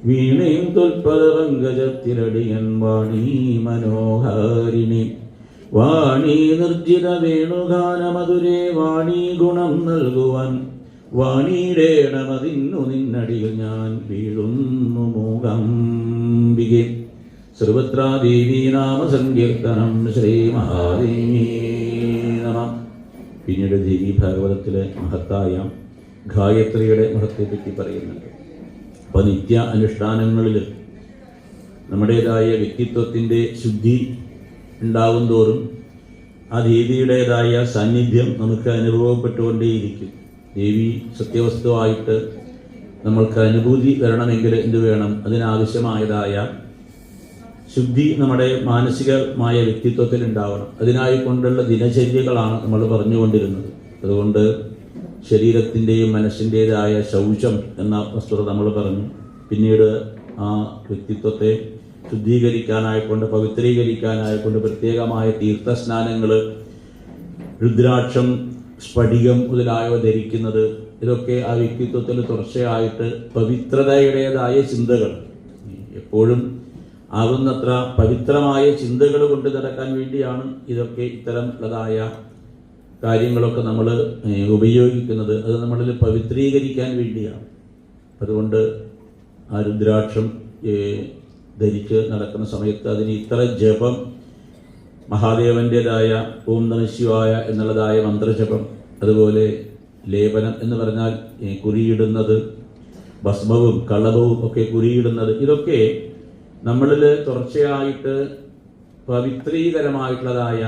വീണയും തൊൽപദപങ്കജത്തിലടിയൻ വാണീ മനോഹാരിണി വാണീ നിർജിത വേണുഗാനമധുരേ വാണീ ഗുണം നൽകുവാൻ വാണിയിടേണമതിന്നു നിന്നടിയിൽ ഞാൻ വീഴുന്നു മൂകാംബികെ സർവത്ര ദേവീ നാമ സങ്കീർത്തനം ശ്രീ മഹാദേവീ നമഃ പിന്നീട് ദേവി ഭാഗവതത്തിലെ മഹത്തായ ഗായത്രിയുടെ മഹത്വത്തെപ്പറ്റി പറയുന്നുണ്ട്. അപ്പോൾ നിത്യ അനുഷ്ഠാനങ്ങളിൽ നമ്മുടേതായ വ്യക്തിത്വത്തിൻ്റെ ശുദ്ധി ഉണ്ടാവും തോറും ആ ദേവിയുടേതായ സാന്നിധ്യം നമുക്ക് അനുഭവപ്പെട്ടുകൊണ്ടേയിരിക്കും. ദേവി സത്യവസ്തുവായിട്ട് നമ്മൾക്ക് അനുഭൂതി വരണമെങ്കിൽ എന്ത് വേണം? അതിനാവശ്യമായതായ ശുദ്ധി നമ്മുടെ മാനസികമായ വ്യക്തിത്വത്തിൽ ഉണ്ടാവണം. അതിനായി കൊണ്ടുള്ള ദിനചര്യകളാണ് നമ്മൾ പറഞ്ഞുകൊണ്ടിരുന്നത്. അതുകൊണ്ട് ശരീരത്തിൻ്റെയും മനസ്സിൻ്റെതായ ശൗചം എന്ന വസ്തുത നമ്മൾ പറഞ്ഞു. പിന്നീട് ആ വ്യക്തിത്വത്തെ ശുദ്ധീകരിക്കാനായിക്കൊണ്ട് പവിത്രീകരിക്കാനായിക്കൊണ്ട് പ്രത്യേകമായ തീർത്ഥസ്നാനങ്ങൾ, രുദ്രാക്ഷം, സ്ഫടികം മുതലായവ ധരിക്കുന്നത്, ഇതൊക്കെ ആ വ്യക്തിത്വത്തിൽ തുടർച്ചയായിട്ട് പവിത്രതയുടേതായ ചിന്തകൾ, എപ്പോഴും ആകുന്നത്ര പവിത്രമായ ചിന്തകൾ കൊണ്ട് നടക്കാൻ വേണ്ടിയാണ് ഇതൊക്കെ ഇത്തരമുള്ളതായ കാര്യങ്ങളൊക്കെ നമ്മൾ ഉപയോഗിക്കുന്നത്. അത് നമ്മളിൽ പവിത്രീകരിക്കാൻ വേണ്ടിയാണ്. അതുകൊണ്ട് ആ രുദ്രാക്ഷം ധരിച്ച് നടക്കുന്ന സമയത്ത് അതിന് ഇത്ര ജപം, മഹാദേവൻ്റെതായ ഓം നമഃ ശിവായ എന്നുള്ളതായ മന്ത്രജപം, അതുപോലെ ലേപനം എന്ന് പറഞ്ഞാൽ കുറിയിടുന്നത്, ഭസ്മവും കളഭവും ഒക്കെ കുറിയിടുന്നത്, ഇതൊക്കെ നമ്മളിൽ തുടർച്ചയായിട്ട് പവിത്രീകരമായിട്ടുള്ളതായ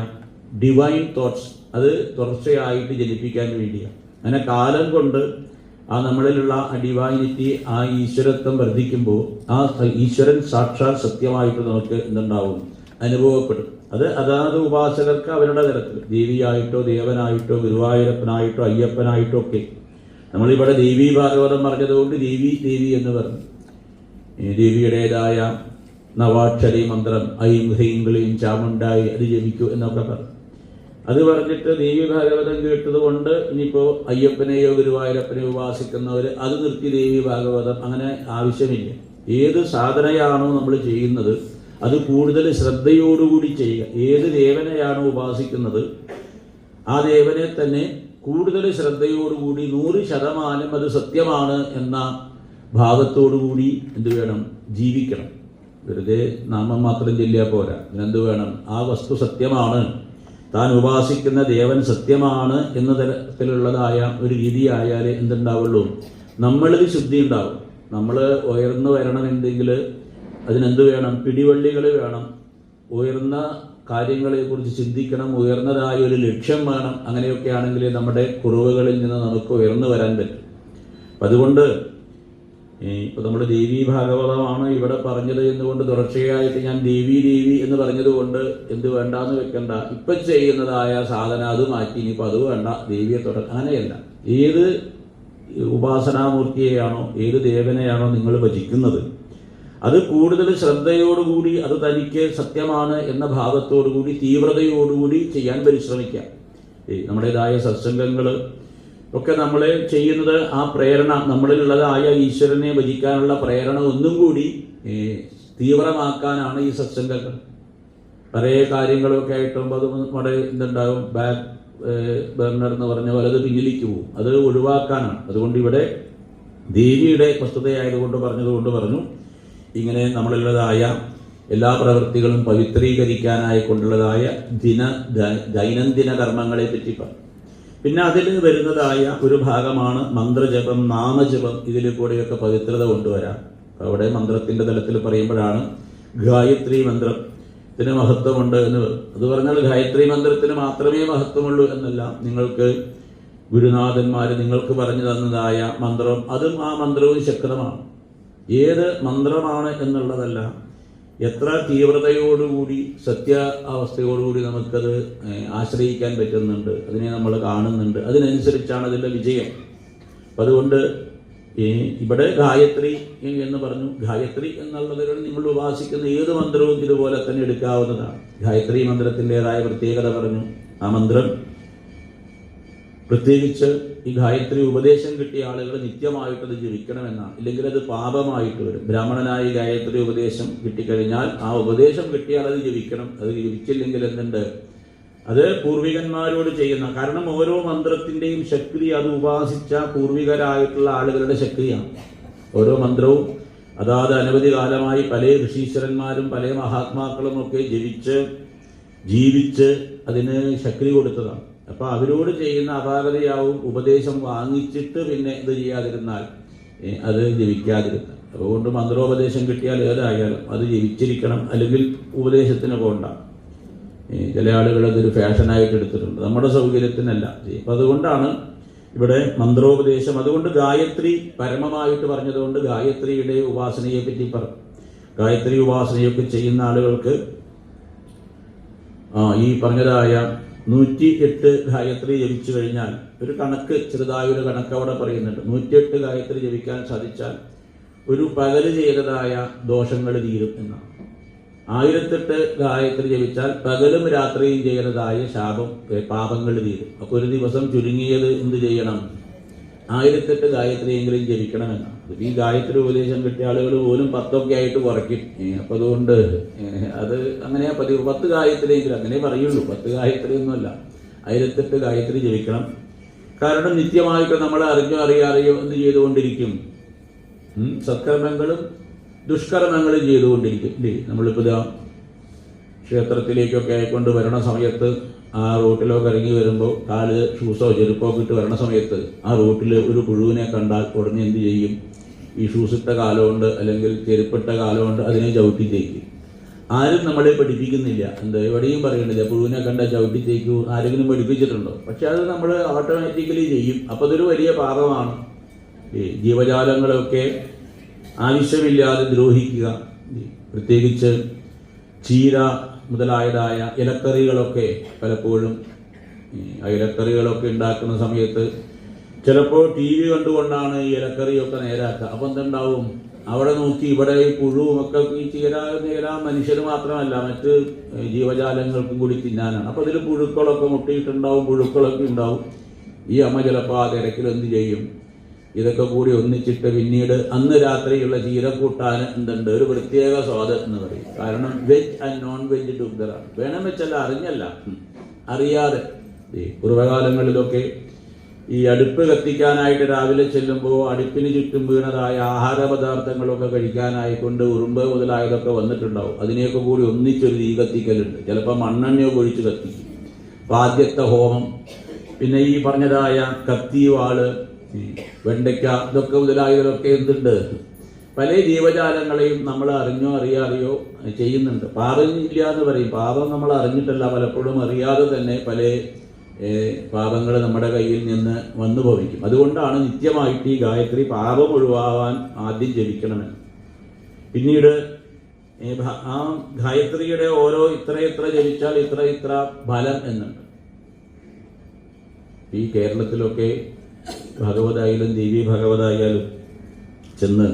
ഡിവൈൻ തോട്ട്സ് അത് തുടർച്ചയായിട്ട് ജനിപ്പിക്കാൻ വേണ്ടിയാണ്. അങ്ങനെ കാലം കൊണ്ട് ആ നമ്മളിലുള്ള ആ ഡിവൈനിറ്റി, ആ ഈശ്വരത്വം വർദ്ധിക്കുമ്പോൾ ആ ഈശ്വരൻ സാക്ഷാൽ സത്യമായിട്ട് നമുക്ക് എന്തുണ്ടാവും? അനുഭവപ്പെടും. അത് അതാത് ഉപാസകർക്ക് അവരുടെ തരത്തിൽ ദേവിയായിട്ടോ ദേവനായിട്ടോ ഗുരുവായൂരപ്പനായിട്ടോ അയ്യപ്പനായിട്ടോ ഒക്കെ. നമ്മളിവിടെ ദേവി ഭാഗവതം പറഞ്ഞതുകൊണ്ട് ദേവി ദേവി എന്ന് പറഞ്ഞു. ദേവിയുടേതായ നവാക്ഷരി മന്ത്രം ഐം ഹ്രീം ക്ലീം ചാമുണ്ടായി അത് ജപിക്കൂ എന്നൊക്കെ പറഞ്ഞു. അത് പറഞ്ഞിട്ട് ദേവി ഭാഗവതം കേട്ടത് കൊണ്ട് ഇനിയിപ്പോൾ അയ്യപ്പനെയോ ഗുരുവായൂരപ്പനെയോ ഉപാസിക്കുന്നവർ അത് നിർത്തി ദേവി ഭാഗവതം, അങ്ങനെ ആവശ്യമില്ല. ഏത് സാധനയാണോ നമ്മൾ ചെയ്യുന്നത് അത് കൂടുതൽ ശ്രദ്ധയോടുകൂടി ചെയ്യുക. ഏത് ദേവനെയാണോ ഉപാസിക്കുന്നത് ആ ദേവനെ തന്നെ കൂടുതൽ ശ്രദ്ധയോടുകൂടി 100% അത് സത്യമാണ് എന്ന ഭാവത്തോടുകൂടി എന്ത് വേണം? ജീവിക്കണം. വെറുതെ നാമം മാത്രം ചൊല്ലിയാൽ പോരാ. ഇതിനെന്ത് വേണം? ആ വസ്തു സത്യമാണ്, താൻ ഉപാസിക്കുന്ന ദേവൻ സത്യമാണ് എന്ന തരത്തിലുള്ളതായ ഒരു രീതിയായാലേ എന്തുണ്ടാവുള്ളൂ? നമ്മളിൽ ശുദ്ധി ഉണ്ടാവും. നമ്മൾ ഉയർന്നു വരണമെങ്കിൽ അതിനെന്ത് വേണം? പിടിവള്ളികൾ വേണം. ഉയർന്ന കാര്യങ്ങളെക്കുറിച്ച് ചിന്തിക്കണം. ഉയർന്നതായ ഒരു ലക്ഷ്യം വേണം. അങ്ങനെയൊക്കെ ആണെങ്കിൽ നമ്മുടെ കുറവുകളിൽ നിന്ന് നമുക്ക് ഉയർന്നു വരാൻ പറ്റും. അതുകൊണ്ട് ഇപ്പം നമ്മൾ ദേവി ഭാഗവതമാണ് ഇവിടെ പറഞ്ഞത് എന്നുകൊണ്ട് തുടർച്ചയായിട്ട് ഞാൻ ദേവി ദേവി എന്ന് പറഞ്ഞതുകൊണ്ട് എന്ത് വേണ്ടാന്ന് വെക്കണ്ട. ഇപ്പം ചെയ്യുന്നതായ സാധന അത് മാറ്റി ഇനിയിപ്പോൾ അത് വേണ്ട, ദേവിയെ അങ്ങനെയല്ല. ഏത് ഉപാസനാമൂർത്തിയെയാണോ ഏത് ദേവനെയാണോ നിങ്ങൾ ഭജിക്കുന്നത് അത് കൂടുതൽ ശ്രദ്ധയോടുകൂടി അത് തനിക്ക് സത്യമാണ് എന്ന ഭാവത്തോടുകൂടി തീവ്രതയോടുകൂടി ചെയ്യാൻ പരിശ്രമിക്കാം. നമ്മുടേതായ സത്സംഗങ്ങൾ ഒക്കെ നമ്മൾ ചെയ്യുന്നത് ആ പ്രേരണ, നമ്മളിലുള്ളതായ ഈശ്വരനെ ഭജിക്കാനുള്ള പ്രേരണ ഒന്നും കൂടി തീവ്രമാക്കാനാണ് ഈ സത്സംഗങ്ങൾ. പഴയ കാര്യങ്ങളൊക്കെ ആയിട്ടും അത് നമ്മുടെ എന്തുണ്ടാകും? ബാക്ക് ബർണർ എന്ന് പറഞ്ഞ പോലെ അത് പിന്നിലേക്ക് പോകും. അത് ഒഴിവാക്കാനാണ്. അതുകൊണ്ട് ഇവിടെ ദേവിയുടെ വസ്തുതയായതുകൊണ്ട് പറഞ്ഞു ഇങ്ങനെ നമ്മളുള്ളതായ എല്ലാ പ്രവൃത്തികളും പവിത്രീകരിക്കാനായിക്കൊണ്ടുള്ളതായ ദൈനംദിന കർമ്മങ്ങളെ പറ്റി പറഞ്ഞു. പിന്നെ അതിൽ വരുന്നതായ ഒരു ഭാഗമാണ് മന്ത്രജപം, നാമജപം. ഇതിൽ കൂടെയൊക്കെ പവിത്രത കൊണ്ടുവരാം. അവിടെ മന്ത്രത്തിൻ്റെ തലത്തിൽ പറയുമ്പോഴാണ് ഗായത്രി മന്ത്രത്തിന് മഹത്വമുണ്ട് എന്ന്. അത് പറഞ്ഞാൽ ഗായത്രി മന്ത്രത്തിന് മാത്രമേ മഹത്വമുള്ളൂ എന്നല്ല. നിങ്ങൾക്ക് ഗുരുനാഥന്മാർ നിങ്ങൾക്ക് പറഞ്ഞു തന്നതായ മന്ത്രം, അതും ആ മന്ത്രവും ശക്തമാണ്. ഏത് മന്ത്രമാണ് എന്നുള്ളതല്ല, എത്ര തീവ്രതയോടുകൂടി സത്യാവസ്ഥയോടുകൂടി നമുക്കത് ആശ്രയിക്കാൻ പറ്റുന്നുണ്ട്, അതിനെ നമ്മൾ കാണുന്നുണ്ട്, അതിനനുസരിച്ചാണ് അതിൻ്റെ വിജയം. അപ്പം അതുകൊണ്ട് ഇവിടെ ഗായത്രി എന്ന് പറഞ്ഞു. ഗായത്രി എന്നുള്ളതിൽ നിങ്ങൾ ഉപാസിക്കുന്ന ഏത് മന്ത്രവും ഇതുപോലെ തന്നെ എടുക്കാവുന്നതാണ്. ഗായത്രി മന്ത്രത്തിൻ്റെതായ പ്രത്യേകത പറഞ്ഞു. ആ മന്ത്രം പ്രത്യേകിച്ച് ഈ ഗായത്രി ഉപദേശം കിട്ടിയ ആളുകൾ നിത്യമായിട്ടത് ജപിക്കണമെന്നാണ്. ഇല്ലെങ്കിൽ അത് പാപമായിട്ട് വരും. ബ്രാഹ്മണനായി ഗായത്രി ഉപദേശം കിട്ടിക്കഴിഞ്ഞാൽ ആ ഉപദേശം കിട്ടിയാൽ അത് ജപിക്കണം. അത് ജപിച്ചില്ലെങ്കിൽ എന്തുണ്ട്? അത് പൂർവികന്മാരോട് ചെയ്യുന്ന, കാരണം ഓരോ മന്ത്രത്തിൻ്റെയും ശക്തി അത് ഉപാസിച്ച പൂർവികരായിട്ടുള്ള ആളുകളുടെ ശക്തിയാണ്. ഓരോ മന്ത്രവും അതാത് അനവധി കാലമായി പല ഋഷീശ്വരന്മാരും പല മഹാത്മാക്കളും ഒക്കെ ജീവിച്ച് അതിന് ശക്തി കൊടുത്തതാണ്. അപ്പൊ അവരോട് ചെയ്യുന്ന അപാകതയാവും ഉപദേശം വാങ്ങിച്ചിട്ട് പിന്നെ ഇത് ചെയ്യാതിരുന്നാൽ അത് ജപിക്കാതിരുന്നാൽ. അതുകൊണ്ട് മന്ത്രോപദേശം കിട്ടിയാൽ ഏതായാലും അത് ജപിച്ചിരിക്കണം, അല്ലെങ്കിൽ ഉപദേശത്തിന് പോകണ്ട. ചില ആളുകൾ അതൊരു ഫാഷനായിട്ട് എടുത്തിട്ടുണ്ട്, നമ്മുടെ സൗകര്യത്തിനല്ല. അപ്പം അതുകൊണ്ടാണ് ഇവിടെ മന്ത്രോപദേശം. അതുകൊണ്ട് ഗായത്രി പരമമായിട്ട് പറഞ്ഞതുകൊണ്ട് ഗായത്രിയുടെ ഉപാസനയെ പറ്റി പറഞ്ഞു. ഗായത്രി ഉപാസനയൊക്കെ ചെയ്യുന്ന ആളുകൾക്ക് ഈ പറഞ്ഞതായ 108 ഗായത്രി ജപിച്ചു കഴിഞ്ഞാൽ ഒരു കണക്ക്, ചെറുതായൊരു കണക്ക് അവിടെ പറയുന്നുണ്ട്. 108 ഗായത്രി ജപിക്കാൻ സാധിച്ചാൽ ഒരു പകല് ചെയ്തതായ ദോഷങ്ങൾ തീരും എന്നാണ്. 1008 ഗായത്രി ജപിച്ചാൽ പകലും രാത്രിയും ചെയ്യുന്നതായ പാപങ്ങൾ തീരും. അപ്പൊ ഒരു ദിവസം ചുരുങ്ങിയത് എന്ത് ചെയ്യണം? 1008 ഗായത്രിയെങ്കിലും ജപിക്കണമെന്നാണ്. ഈ ഗായത്രി ഉപദേശം കിട്ടിയ ആളുകൾ പോലും 10 ആയിട്ട് കുറയ്ക്കും. അപ്പൊ അതുകൊണ്ട് അത് അങ്ങനെ 10 ഗായത്രിയെങ്കിലും അങ്ങനെ പറയുള്ളൂ. 10 ഗായത്രി ഒന്നുമല്ല, 1008 ഗായത്രി ജപിക്കണം. കാരണം നിത്യമായിട്ട് നമ്മൾ അറിഞ്ഞോ അറിയാറിയോ എന്ത് ചെയ്തുകൊണ്ടിരിക്കും? സത്കർമ്മങ്ങളും ദുഷ്കർമ്മങ്ങളും ചെയ്തുകൊണ്ടിരിക്കും ഇല്ലേ? നമ്മളിപ്പോൾ ഇതാ ക്ഷേത്രത്തിലേക്കൊക്കെ കൊണ്ട് വരണ സമയത്ത് ആ റൂട്ടിലൊക്കെ ഇറങ്ങി വരുമ്പോൾ കാല് ഷൂസോ ചെരുപ്പോ ഇട്ട് വരണ സമയത്ത് ആ റൂട്ടിൽ ഒരു പുഴുവിനെ കണ്ടാൽ ഉടനെ എന്ത് ചെയ്യും? ഈ ഷൂസിട്ട കാലമുണ്ട് അല്ലെങ്കിൽ ചെരുപ്പിട്ട കാലമുണ്ട് അതിനെ ചവിട്ടി തേക്കും. ആരും നമ്മളെ പഠിപ്പിക്കുന്നില്ല, എവിടെയും പറയുന്നില്ല പുഴുവിനെ കണ്ടാൽ ചവിട്ടി തേക്കൂ. ആരെങ്കിലും പഠിപ്പിച്ചിട്ടുണ്ടോ? പക്ഷെ അത് നമ്മൾ ഓട്ടോമാറ്റിക്കലി ചെയ്യും. അപ്പോൾ അതൊരു വലിയ പാപമാണ്. ജീവജാലങ്ങളൊക്കെ ആവശ്യമില്ലാതെ ദ്രോഹിക്കുക, പ്രത്യേകിച്ച് ചീര മുതലായതായ ഇലക്കറികളൊക്കെ പലപ്പോഴും ഇലക്കറികളൊക്കെ ഉണ്ടാക്കുന്ന സമയത്ത് ചിലപ്പോൾ TV കണ്ടുകൊണ്ടാണ് ഈ ഇലക്കറിയൊക്കെ നേരാക്കുക. അപ്പം എന്തുണ്ടാവും? അവിടെ നോക്കി ഇവിടെ ഈ പുഴുവുമൊക്കെ ഈ ചീര മനുഷ്യർ മാത്രമല്ല മറ്റ് ജീവജാലങ്ങൾക്കും കൂടി തിന്നാനാണ്. അപ്പം അതിൽ പുഴുക്കളൊക്കെ മുട്ടിയിട്ടുണ്ടാവും, പുഴുക്കളൊക്കെ ഉണ്ടാവും. ഈ അമ്മ ചിലപ്പോൾ ആ തിരക്കിൽ എന്ത് ചെയ്യും? ഇതൊക്കെ കൂടി ഒന്നിച്ചിട്ട് പിന്നീട് അന്ന് രാത്രിയുള്ള ചീരക്കൂട്ടാൻ എന്തുണ്ട്? ഒരു പ്രത്യേക സ്വാദ് എന്ന് പറയും. കാരണം വെജ് ആൻഡ് നോൺ വെജ് ടുഗദറാണ്. വേണം വെച്ചല്ല, അറിഞ്ഞല്ല, അറിയാതെ. പൂർവ്വകാലങ്ങളിലൊക്കെ ഈ അടുപ്പ് കത്തിക്കാനായിട്ട് രാവിലെ ചെല്ലുമ്പോൾ അടുപ്പിന് ചുറ്റും വീണതായ ആഹാര പദാർത്ഥങ്ങളൊക്കെ കഴിക്കാനായിക്കൊണ്ട് ഉറുമ്പ് മുതലായതൊക്കെ വന്നിട്ടുണ്ടാവും. അതിനെയൊക്കെ കൂടി ഒന്നിച്ചൊരു തീ കത്തിക്കലുണ്ട്. ചിലപ്പോൾ മണ്ണെണ്ണയൊക്കെ ഒഴിച്ച് കത്തിക്കും. അപ്പോൾ ആദ്യത്തെ ഹോമം, പിന്നെ ഈ പറഞ്ഞതായ കത്തി, വാള്, വെണ്ടയ്ക്ക, ഇതൊക്കെ മുതലായതൊക്കെ എന്തുണ്ട്? പല ജീവജാലങ്ങളെയും നമ്മൾ അറിഞ്ഞോ അറിയാറിയോ ചെയ്യുന്നുണ്ട്. പാപം ഇല്ല എന്ന് പറയും. പാപം നമ്മൾ അറിഞ്ഞിട്ടല്ല, പലപ്പോഴും അറിയാതെ തന്നെ പല പാപങ്ങൾ നമ്മുടെ കയ്യിൽ നിന്ന് വന്നു ഭവിക്കും. അതുകൊണ്ടാണ് നിത്യമായിട്ട് ഈ ഗായത്രി പാപം ഒഴിവാകാൻ ആദ്യം ജപിക്കണമെന്ന്. പിന്നീട് ആ ഗായത്രിയുടെ ഓരോ ഇത്ര ജപിച്ചാൽ ഇത്ര ഫലം എന്നുണ്ട്. ഈ കേരളത്തിലൊക്കെ ഭഗവതായാലും ദേവി ഭഗവതായാലും ചെന്ന്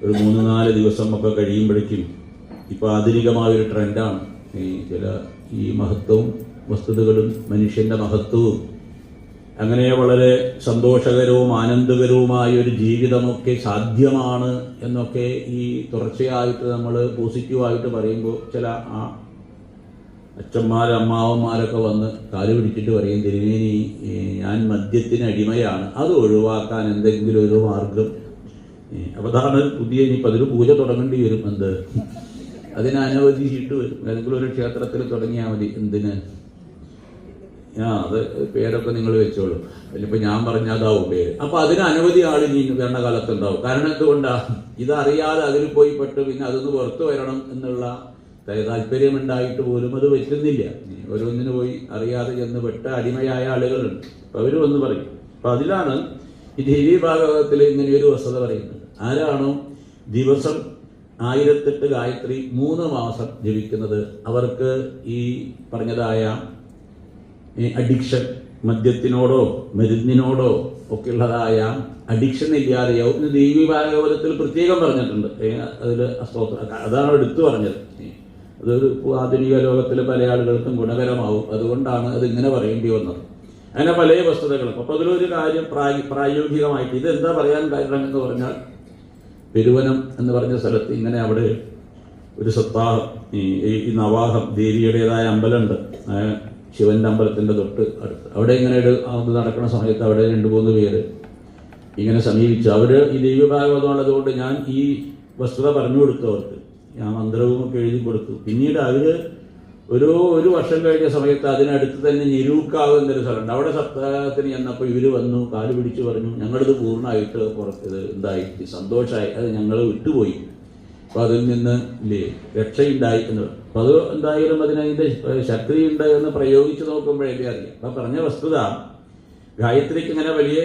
ഒരു 3-4 ദിവസം ഒക്കെ കഴിയുമ്പോഴേക്കും ഇപ്പോൾ ആധുനികമായൊരു ട്രെൻഡാണ് ഈ മഹത്വവും വസ്തുതകളും മനുഷ്യൻ്റെ മഹത്വവും അങ്ങനെ വളരെ സന്തോഷകരവും ആനന്ദകരവുമായ ഒരു ജീവിതമൊക്കെ സാധ്യമാണ് എന്നൊക്കെ ഈ തുടർച്ചയായിട്ട് നമ്മൾ പോസിറ്റീവായിട്ട് പറയുമ്പോൾ ചില അച്ഛന്മാരമ്മാവന്മാരൊക്കെ വന്ന് കാല് പിടിച്ചിട്ട് പറയും, തിരുമേനി ഞാൻ മദ്യത്തിന് അടിമയാണ്, അത് ഒഴിവാക്കാൻ എന്തെങ്കിലും ഒരു മാർഗം. അപ്പോൾ അതാണ് പുതിയ ഇനിയിപ്പോൾ അതൊരു പൂജ തുടങ്ങേണ്ടി വരും. എന്ത് അതിന് അനുവദിച്ചിട്ട് വരും. ഏതെങ്കിലും ഒരു ക്ഷേത്രത്തിൽ തുടങ്ങിയാൽ മതി. എന്തിന്? അത് പേരൊക്കെ നിങ്ങൾ വെച്ചോളൂ. അതിലിപ്പോൾ ഞാൻ പറഞ്ഞാൽ അതാവും പേര്. അപ്പോൾ അതിന് അനുമതി ആൾ ഇനി വരണ കാലത്തുണ്ടാവും. കാരണം എന്തുകൊണ്ടാണ്? ഇതറിയാതെ അതിൽ പോയി പെട്ട് പിന്നെ അതൊന്ന് പുറത്തു വരണം എന്നുള്ള താല്പര്യമുണ്ടായിട്ട് പോലും അത് പറ്റുന്നില്ല. ഓരോന്നിന് പോയി അറിയാതെ ചെന്ന് പെട്ട അടിമയായ ആളുകളുണ്ട്. അപ്പോൾ അവർ വന്ന് പറയും. അപ്പോൾ അതിലാണ് ഈ ദേവി ഭാഗവതത്തിൽ ഇങ്ങനെയൊരു വസ്തുത പറയുന്നത്. ആരാണോ ദിവസം 1008 ഗായത്രി 3 മാസം ജപിക്കുന്നത് അവർക്ക് ഈ പറഞ്ഞതായ അഡിക്ഷൻ, മദ്യത്തിനോടോ മരുന്നിനോടോ ഒക്കെയുള്ളതായ അഡിക്ഷൻ ഇല്ലാതെയാവും. ദേവി ഭാഗവതത്തിൽ പ്രത്യേകം പറഞ്ഞിട്ടുണ്ട്. അതിൽ അതാണ് എടുത്തു പറഞ്ഞത്. അതൊരു ആധുനിക ലോകത്തിൽ പല ആളുകൾക്കും ഗുണകരമാവും. അതുകൊണ്ടാണ് അതിങ്ങനെ പറയേണ്ടി വന്നത്. അങ്ങനെ പല വസ്തുതകളും. അപ്പോൾ അതിലൊരു കാര്യം പ്രായോഗികമായിട്ട് ഇതെന്താ പറയാൻ കാരണം എന്ന് പറഞ്ഞാൽ, പെരുവനം എന്ന് പറഞ്ഞ സ്ഥലത്ത് ഇങ്ങനെ അവിടെ ഒരു സപ്താഹം ഈ നവാഹം ദേവിയുടേതായ അമ്പലമുണ്ട്. ശിവന്റെ അമ്പലത്തിന്റെ തൊട്ട് അടുത്ത്. അവിടെ ഇങ്ങനെ നടക്കുന്ന സമയത്ത് അവിടെ 2-3 പേര് ഇങ്ങനെ സമീപിച്ചു. അവര് ഈ ദൈവഭാഗവതമുള്ളതുകൊണ്ട് ഞാൻ ഈ വസ്തുത പറഞ്ഞു കൊടുത്തു അവർക്ക്. ഞാൻ മന്ത്രവും ഒക്കെ എഴുതി കൊടുത്തു. പിന്നീട് അവര് ഒരു വർഷം കഴിഞ്ഞ സമയത്ത് അതിനടുത്ത് തന്നെ ഞെരൂക്കാവ് എന്നൊരു സ്ഥലമുണ്ട്. അവിടെ സപ്താഹത്തിന് ചെന്നപ്പോൾ ഇവർ വന്നു, കാല് പിടിച്ചു പറഞ്ഞു, ഞങ്ങളിത് പൂർണ്ണമായിട്ട് പുറത്ത് എന്തായി സന്തോഷമായി, അത് ഞങ്ങൾ വിട്ടുപോയി, അപ്പോൾ അതിൽ നിന്ന് ഇല്ലേ രക്ഷയുണ്ടായി എന്ന് പറഞ്ഞു. അപ്പോൾ അത് എന്തായാലും അതിനതിൻ്റെ ശക്തിയുണ്ട് എന്ന് പ്രയോഗിച്ച് നോക്കുമ്പോഴേക്കേ അറിയാം. അപ്പം പറഞ്ഞ വസ്തുത ഗായത്രിക്ക് ഇങ്ങനെ വലിയ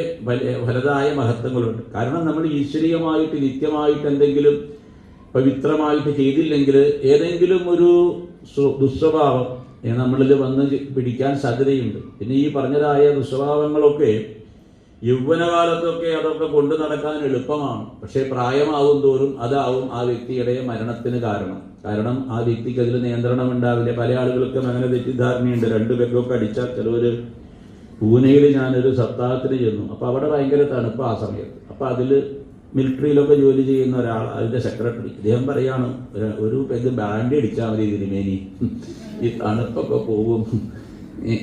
ഫലതായ മഹത്വങ്ങളുണ്ട്. കാരണം നമ്മൾ ഈശ്വരീയമായിട്ട് നിത്യമായിട്ട് എന്തെങ്കിലും പവിത്രമായിട്ട് ചെയ്തില്ലെങ്കിൽ ഏതെങ്കിലും ഒരു ദുസ്വഭാവം നമ്മളിൽ വന്ന് പിടിക്കാൻ സാധ്യതയുണ്ട്. പിന്നെ ഈ പറഞ്ഞതായ ദുസ്വഭാവങ്ങളൊക്കെ യൗവനകാലത്തൊക്കെ അതൊക്കെ കൊണ്ടു നടക്കാൻ എളുപ്പമാണ്. പക്ഷേ പ്രായമാവും തോറും അതാവും ആ വ്യക്തിയുടെ മരണത്തിന് കാരണം ആ വ്യക്തിക്ക് അതിൽ നിയന്ത്രണം ഉണ്ടാവില്ല. പല ആളുകൾക്കും അങ്ങനെ തെറ്റിദ്ധാരണയുണ്ട്. 2 പെഗ്ഗൊക്കെ അടിച്ചാൽ ചിലവർ പൂനെയിൽ ഞാനൊരു സപ്താഹത്തിന് ചെന്നു. അപ്പോൾ അവിടെ ഭയങ്കര തണുപ്പ് ആ സമയത്ത്. അപ്പോൾ അതിൽ മിലിറ്ററിയിലൊക്കെ ജോലി ചെയ്യുന്ന ഒരാൾ, അതിൻ്റെ സെക്രട്ടറി, ഇദ്ദേഹം പറയാണ്, ഒരു പെഗ് ബാൻഡ് അടിച്ചാൽ മതി തിരുമേനി, ഈ തണുപ്പൊക്കെ പോകും.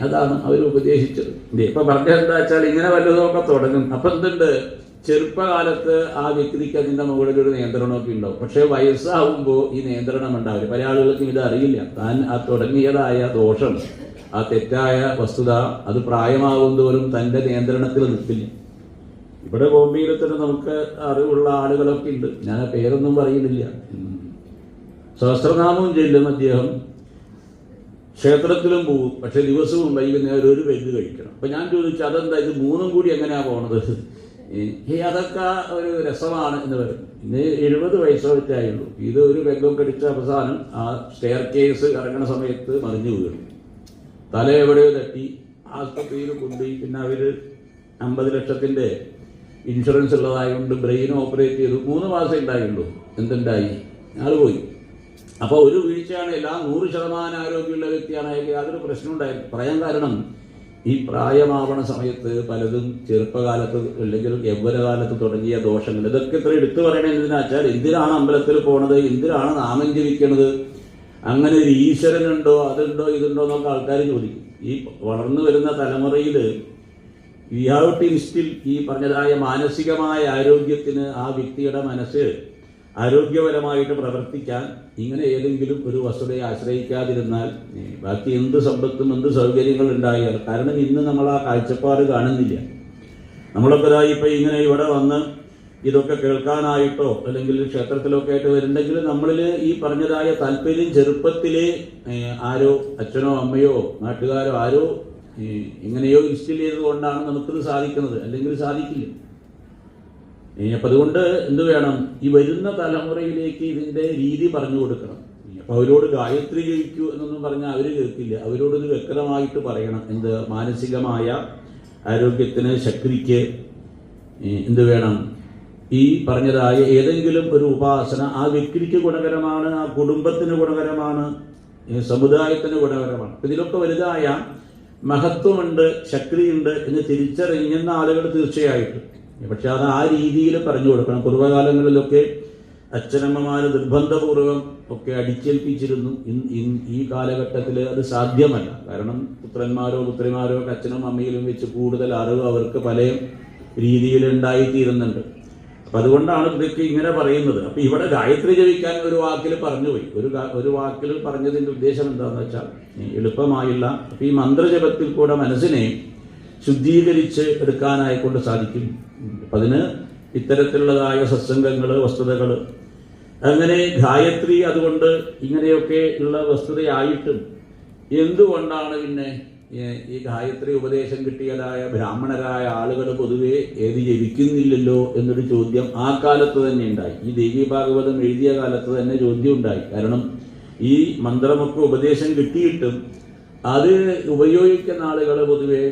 അതാണ് അവർ ഉപദേശിച്ചത്. ഇപ്പം പറഞ്ഞത് എന്താ വെച്ചാൽ ഇങ്ങനെ വല്ലതുമൊക്കെ തുടങ്ങും. അപ്പം എന്തുണ്ട്, ചെറുപ്പകാലത്ത് ആ വ്യക്തിക്ക് അതിൻ്റെ മുകളിൽ ഒരു നിയന്ത്രണമൊക്കെ ഉണ്ടാവും. പക്ഷേ വയസ്സാവുമ്പോൾ ഈ നിയന്ത്രണം ഉണ്ടാവില്ല. പല ആളുകൾക്കും ഇത് അറിയില്ല. താൻ ആ തുടങ്ങിയതായ ദോഷം, ആ തെറ്റായ വസ്തുത അത് പ്രായമാകും തോറും തൻ്റെ നിയന്ത്രണത്തിൽ നിൽക്കില്ല. ഇവിടെ ബോംബെയിൽ തന്നെ നമുക്ക് അറിവുള്ള ആളുകളൊക്കെ ഉണ്ട്. ഞാൻ പേരൊന്നും പറയുന്നില്ല. സഹസ്രനാമവും ചൊല്ലും അദ്ദേഹം, ക്ഷേത്രത്തിലും പോകും. പക്ഷെ ദിവസവും വൈകുന്നേരം ഒരു പെഗ് കഴിക്കണം. അപ്പം ഞാൻ ചോദിച്ചു, അതെന്താ ഇത് 3 കൂടി എങ്ങനെയാ പോണത്? അതൊക്കെ ഒരു രസമാണ് എന്ന് പറയും. ഇന്ന് 70 വയസ്സൊക്കെ ആയുള്ളൂ. ഇത് ഒരു പെഗ്ഗൊക്കെ അടിച്ച അവസാനം ആ സ്റ്റെയർ കേസ് ഇറങ്ങുന്ന സമയത്ത് മറിഞ്ഞു വീഴും. തല എവിടെയോ തട്ടി ആസ്പത്രിയിൽ കൊണ്ടുപോയി. പിന്നെ അവർ 50 ലക്ഷത്തിൻ്റെ ഇൻഷുറൻസ് ഉള്ളതായതുകൊണ്ട് ബ്രെയിൻ ഓപ്പറേറ്റ് ചെയ്തു. 3 മാസം ഉണ്ടായുള്ളൂ. എന്തുണ്ടായി? ആൾ പോയി. അപ്പോൾ ഒരു വീഴ്ചയാണ്. എല്ലാം 100% ആരോഗ്യമുള്ള വ്യക്തിയാണ്, അയാൾക്ക് യാതൊരു പ്രശ്നം ഉണ്ടായിരുന്നു. പറയാൻ കാരണം ഈ പ്രായമാവണ സമയത്ത് പലതും ചെറുപ്പകാലത്ത് അല്ലെങ്കിൽ യൗവനകാലത്ത് തുടങ്ങിയ ദോഷങ്ങൾ, ഇതൊക്കെ ഇത്ര എടുത്തു പറയണത് എന്തിനാ വെച്ചാൽ, എന്തിനാണ് അമ്പലത്തിൽ പോണത്, എന്തിനാണ് നാമം ജപിക്കണത്, അങ്ങനെ ഒരു ഈശ്വരനുണ്ടോ, അതുണ്ടോ ഇതുണ്ടോ എന്നൊക്കെ ആൾക്കാർ ചോദിക്കും. ഈ വളർന്നു വരുന്ന തലമുറയിൽ വി ഹാവ് ടു ഇൻസ്റ്റിൽ ഈ പറഞ്ഞതായ മാനസികമായ ആരോഗ്യത്തിന് ആ വ്യക്തിയുടെ മനസ്സ് ആരോഗ്യപരമായിട്ട് പ്രവർത്തിക്കാൻ ഇങ്ങനെ ഏതെങ്കിലും ഒരു വസ്തുതയെ ആശ്രയിക്കാതിരുന്നാൽ ബാക്കി എന്ത് സമ്പത്തും എന്ത് സൗകര്യങ്ങൾ ഉണ്ടായാൽ, കാരണം ഇന്ന് നമ്മൾ ആ കാഴ്ചപ്പാട് കാണുന്നില്ല. നമ്മളൊക്കെ ഇപ്പം ഇങ്ങനെ ഇവിടെ വന്ന് ഇതൊക്കെ കേൾക്കാനായിട്ടോ അല്ലെങ്കിൽ ക്ഷേത്രത്തിലൊക്കെ ആയിട്ട് വരുന്നുണ്ടെങ്കിൽ നമ്മളിൽ ഈ പറഞ്ഞതായ താല്പര്യം ചെറുപ്പത്തിലെ ആരോ അച്ഛനോ അമ്മയോ നാട്ടുകാരോ ആരോ എങ്ങനെയോ ഇൻസ്റ്റിൽ ചെയ്തുകൊണ്ടാണ് നമുക്കിത് സാധിക്കുന്നത്, അല്ലെങ്കിൽ സാധിക്കില്ല. അപ്പം അതുകൊണ്ട് എന്ത് വേണം, ഈ വരുന്ന തലമുറയിലേക്ക് ഇതിൻ്റെ രീതി പറഞ്ഞു കൊടുക്കണം. അപ്പം അവരോട് ഗായത്രി ജപിക്കൂ എന്നൊന്നും പറഞ്ഞാൽ അവർ കേൾക്കില്ല. അവരോടത് വ്യക്തമായിട്ട് പറയണം. എന്ത് മാനസികമായ ആരോഗ്യത്തിന് ശക്തിക്ക് എന്ത് വേണം, ഈ പറഞ്ഞതായ ഏതെങ്കിലും ഒരു ഉപാസന ആ വ്യക്തിക്ക് ഗുണകരമാണ്, ആ കുടുംബത്തിന് ഗുണകരമാണ്, സമുദായത്തിന് ഗുണകരമാണ്. ഇതിലൊക്കെ വലുതായ മഹത്വമുണ്ട്, ശക്തിയുണ്ട് എന്ന് തിരിച്ചറിയുന്ന ആളുകൾ തീർച്ചയായിട്ടും. പക്ഷെ അത് ആ രീതിയിൽ പറഞ്ഞു കൊടുക്കണം. പൂർവ്വകാലങ്ങളിലൊക്കെ അച്ഛനമ്മമാർ നിർബന്ധപൂർവം ഒക്കെ അടിച്ചേൽപ്പിച്ചിരുന്നു. ഈ കാലഘട്ടത്തിൽ അത് സാധ്യമല്ല. കാരണം പുത്രന്മാരോ പുത്രിമാരോ ഒക്കെ അച്ഛനും അമ്മയിലും വെച്ച് കൂടുതൽ അറിവ് അവർക്ക് പല രീതിയിൽ ഉണ്ടായിത്തീരുന്നുണ്ട്. അപ്പം അതുകൊണ്ടാണ് ഇതൊക്കെ ഇങ്ങനെ പറയുന്നത്. അപ്പം ഇവിടെ ഗായത്രി ജപിക്കാൻ ഒരു വാക്കിൽ പറഞ്ഞുപോയി. ഒരു വാക്കിൽ പറഞ്ഞതിൻ്റെ ഉദ്ദേശം എന്താണെന്ന് വെച്ചാൽ എളുപ്പമായില്ല. അപ്പം ഈ മന്ത്രജപത്തിൽ കൂടെ മനസ്സിനെ ശുദ്ധീകരിച്ച് എടുക്കാനായിക്കൊണ്ട് സാധിക്കും. അപ്പം അതിന് ഇത്തരത്തിലുള്ളതായ സത്സംഗങ്ങൾ, വസ്തുതകൾ, അങ്ങനെ ഗായത്രി അതുകൊണ്ട് ഇങ്ങനെയൊക്കെ ഉള്ള വസ്തുതയായിട്ടും എന്തുകൊണ്ടാണ് പിന്നെ ഈ ഗായത്രി ഉപദേശം കിട്ടിയതായ ബ്രാഹ്മണരായ ആളുകൾ പൊതുവെ ഏത് ജപിക്കുന്നില്ലല്ലോ എന്നൊരു ചോദ്യം ആ കാലത്ത് തന്നെ ഉണ്ടായി. ഈ ദേവി ഭാഗവതം എഴുതിയ കാലത്ത് തന്നെ ചോദ്യം ഉണ്ടായി. കാരണം ഈ മന്ത്രമൊക്കെ ഉപദേശം കിട്ടിയിട്ടും അത് ഉപയോഗിക്കുന്ന ആളുകൾ പൊതുവെ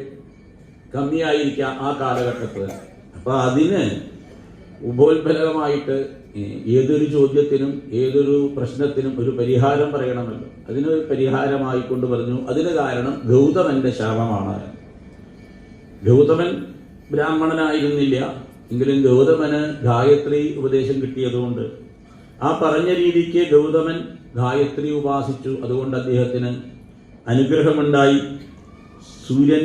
കമ്മിയായിരിക്കാം ആ കാലഘട്ടത്തിൽ. അപ്പോൾ അതിന് ഉപോത്ബലകമായിട്ട് ഏതൊരു ചോദ്യത്തിനും ഏതൊരു പ്രശ്നത്തിനും ഒരു പരിഹാരം പറയണമല്ലോ. അതിന് പരിഹാരമായിക്കൊണ്ട് പറഞ്ഞു, അതിന് കാരണം ഗൗതമന്റെ ശാപമാണ്. ഗൗതമൻ ബ്രാഹ്മണനായിരുന്നില്ല, എങ്കിലും ഗൗതമന് ഗായത്രി ഉപദേശം കിട്ടിയതുകൊണ്ട് ആ പറഞ്ഞ രീതിക്ക് ഗൗതമൻ ഗായത്രി ഉപാസിച്ചു. അതുകൊണ്ട് അദ്ദേഹത്തിന് അനുഗ്രഹമുണ്ടായി. സൂര്യൻ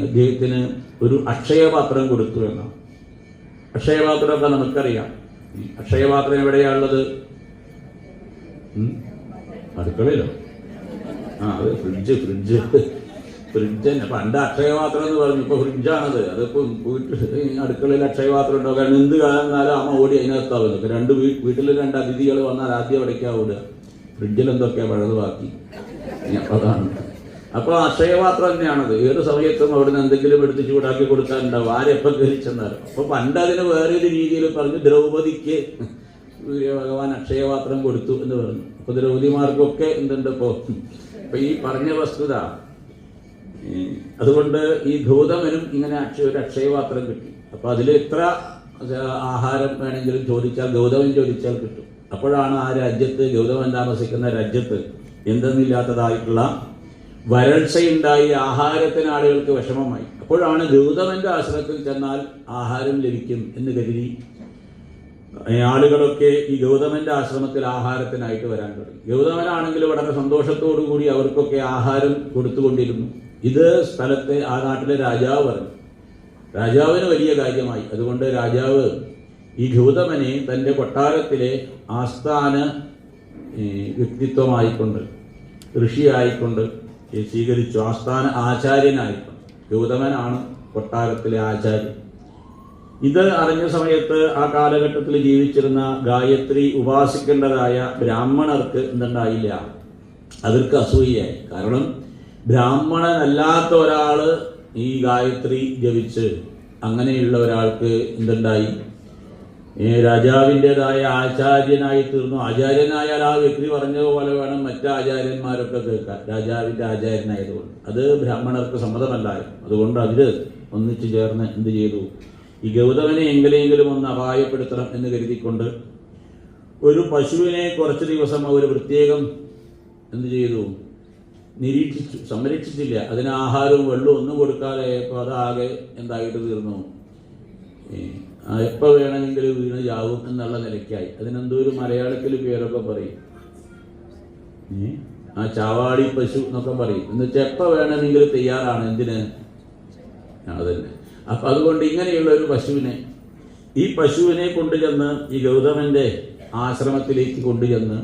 അദ്ദേഹത്തിന് ഒരു അക്ഷയപാത്രം കൊടുത്തു എന്നാണ്. അക്ഷയപാത്രമൊക്കെ നമുക്കറിയാം. അക്ഷയപാത്രം എവിടെയാണുള്ളത്? അടുക്കളയിലോ? അത് ഫ്രിഡ്ജ് തന്നെ. പണ്ട് അക്ഷയപാത്രം എന്ന് പറഞ്ഞു, ഇപ്പൊ ഫ്രിഡ്ജാണത്. അതിപ്പോ അടുക്കളയിൽ അക്ഷയപാത്രം ഉണ്ടാവും. കാരണം എന്ത് കാണാനാലും അമ്മ ഓടി അതിനകത്താവുന്നു. വീട്ടിൽ 2 അതിഥികൾ വന്നാൽ ആദ്യം അവിടേക്കാ ഓടുക. ഫ്രിഡ്ജിൽ എന്തൊക്കെയാ പഴത് ബാക്കി. അതാണ്. അപ്പൊ അക്ഷയപാത്രം തന്നെയാണത്. ഏത് സമയത്തും അവിടുന്ന് എന്തെങ്കിലും എടുത്ത് ചൂടാക്കി കൊടുക്കാനുണ്ടാവും, ആരെപ്പം കയറിച്ചെന്നാലും. അപ്പൊ പണ്ട് അതിന് വേറൊരു രീതിയിൽ പറഞ്ഞു, ദ്രൗപദിക്ക് ഭഗവാൻ അക്ഷയപാത്രം കൊടുത്തു എന്ന് പറഞ്ഞു. അപ്പൊ ദ്രൗപദിമാർക്കൊക്കെ എന്തുണ്ട് ഇപ്പൊ ഈ പറഞ്ഞ വസ്തുത. അതുകൊണ്ട് ഈ ഗൗതമനും ഇങ്ങനെ ഒരു അക്ഷയപാത്രം കിട്ടി. അപ്പൊ അതിൽ എത്ര ആഹാരം വേണമെങ്കിലും ചോദിച്ചാൽ, ഗൗതമൻ ചോദിച്ചാൽ കിട്ടും. അപ്പോഴാണ് ആ രാജ്യത്ത്, ഗൗതമൻ താമസിക്കുന്ന രാജ്യത്ത് എന്തെന്നില്ലാത്തതായിട്ടുള്ള വരൾച്ചയുണ്ടായി. ആഹാരത്തിന് ആളുകൾക്ക് വിഷമമായി. അപ്പോഴാണ് ഗൗതമന്റെ ആശ്രമത്തിൽ ചെന്നാൽ ആഹാരം ലഭിക്കും എന്ന് കരുതി ആളുകളൊക്കെ ഈ ഗൗതമന്റെ ആശ്രമത്തിൽ ആഹാരത്തിനായിട്ട് വരാൻ തുടങ്ങി. ഗൗതമനാണെങ്കിൽ വളരെ സന്തോഷത്തോടു കൂടി അവർക്കൊക്കെ ആഹാരം കൊടുത്തുകൊണ്ടിരുന്നു. ഇത് സ്ഥലത്തെ ആ നാട്ടിലെ രാജാവ് പറഞ്ഞു. രാജാവിന് വലിയ കാര്യമായി. അതുകൊണ്ട് രാജാവ് ഈ ഗൗതമനെ തൻ്റെ കൊട്ടാരത്തിലെ ആസ്ഥാന വ്യക്തിത്വമായിക്കൊണ്ട്, ഋഷിയായിക്കൊണ്ട് സ്വീകരിച്ചു. ആസ്ഥാന ആചാര്യനായിക്കൊണ്ട്. ഗൗതമനാണ് കൊട്ടാരത്തിലെ ആചാര്യൻ. ഇത് അറിഞ്ഞ സമയത്ത് ആ കാലഘട്ടത്തിൽ ജീവിച്ചിരുന്ന ഗായത്രി ഉപാസിക്കേണ്ടതായ ബ്രാഹ്മണർക്ക് എന്തുണ്ടായില്ല, അവർക്ക് അസൂയയായി. കാരണം ബ്രാഹ്മണനല്ലാത്ത ഒരാള് ഈ ഗായത്രി ജപിച്ച് അങ്ങനെയുള്ള ഒരാൾക്ക് എന്തുണ്ടായി, രാജാവിൻ്റെതായ ആചാര്യനായി തീർന്നു. ആചാര്യനായാൽ ആ വ്യക്തി പറഞ്ഞതുപോലെ വേണം മറ്റ് ആചാര്യന്മാരൊക്കെ കേൾക്കാൻ, രാജാവിൻ്റെ ആചാര്യനായതുകൊണ്ട്. അത് ബ്രാഹ്മണർക്ക് സമ്മതമല്ലായിരുന്നു. അതുകൊണ്ട് അവര് ഒന്നിച്ചു ചേർന്ന് എന്ത് ചെയ്തു, ഈ ഗൗതമനെ എങ്ങനെയെങ്കിലും ഒന്ന് അപായപ്പെടുത്തണം എന്ന് കരുതിക്കൊണ്ട് ഒരു പശുവിനെ കുറച്ച് ദിവസം അവർ പ്രത്യേകം എന്ത് ചെയ്തു, നിരീക്ഷിച്ചു, സംരക്ഷിച്ചില്ല. അതിന് ആഹാരവും വെള്ളവും ഒന്നും കൊടുക്കാതെ അതാകെ എന്തായിട്ട് തീർന്നു, എപ്പോൾ വേണമെങ്കിലും വീണ് ചാവും എന്നുള്ള നിലയ്ക്കായി. അതിനെന്തോ ഒരു മലയാളത്തിൽ പേരൊക്കെ പറയും, ആ ചാവാടി പശു എന്നൊക്കെ പറയും. എന്ന് വെച്ചാൽ എപ്പോൾ വേണമെങ്കിലും തയ്യാറാണ്. എന്തിന്? അതന്നെ. അപ്പൊ അതുകൊണ്ട് ഇങ്ങനെയുള്ള ഒരു പശുവിനെ, ഈ പശുവിനെ കൊണ്ടുചെന്ന് ഈ ഗൗതമന്റെ ആശ്രമത്തിലേക്ക് കൊണ്ടുചെന്ന്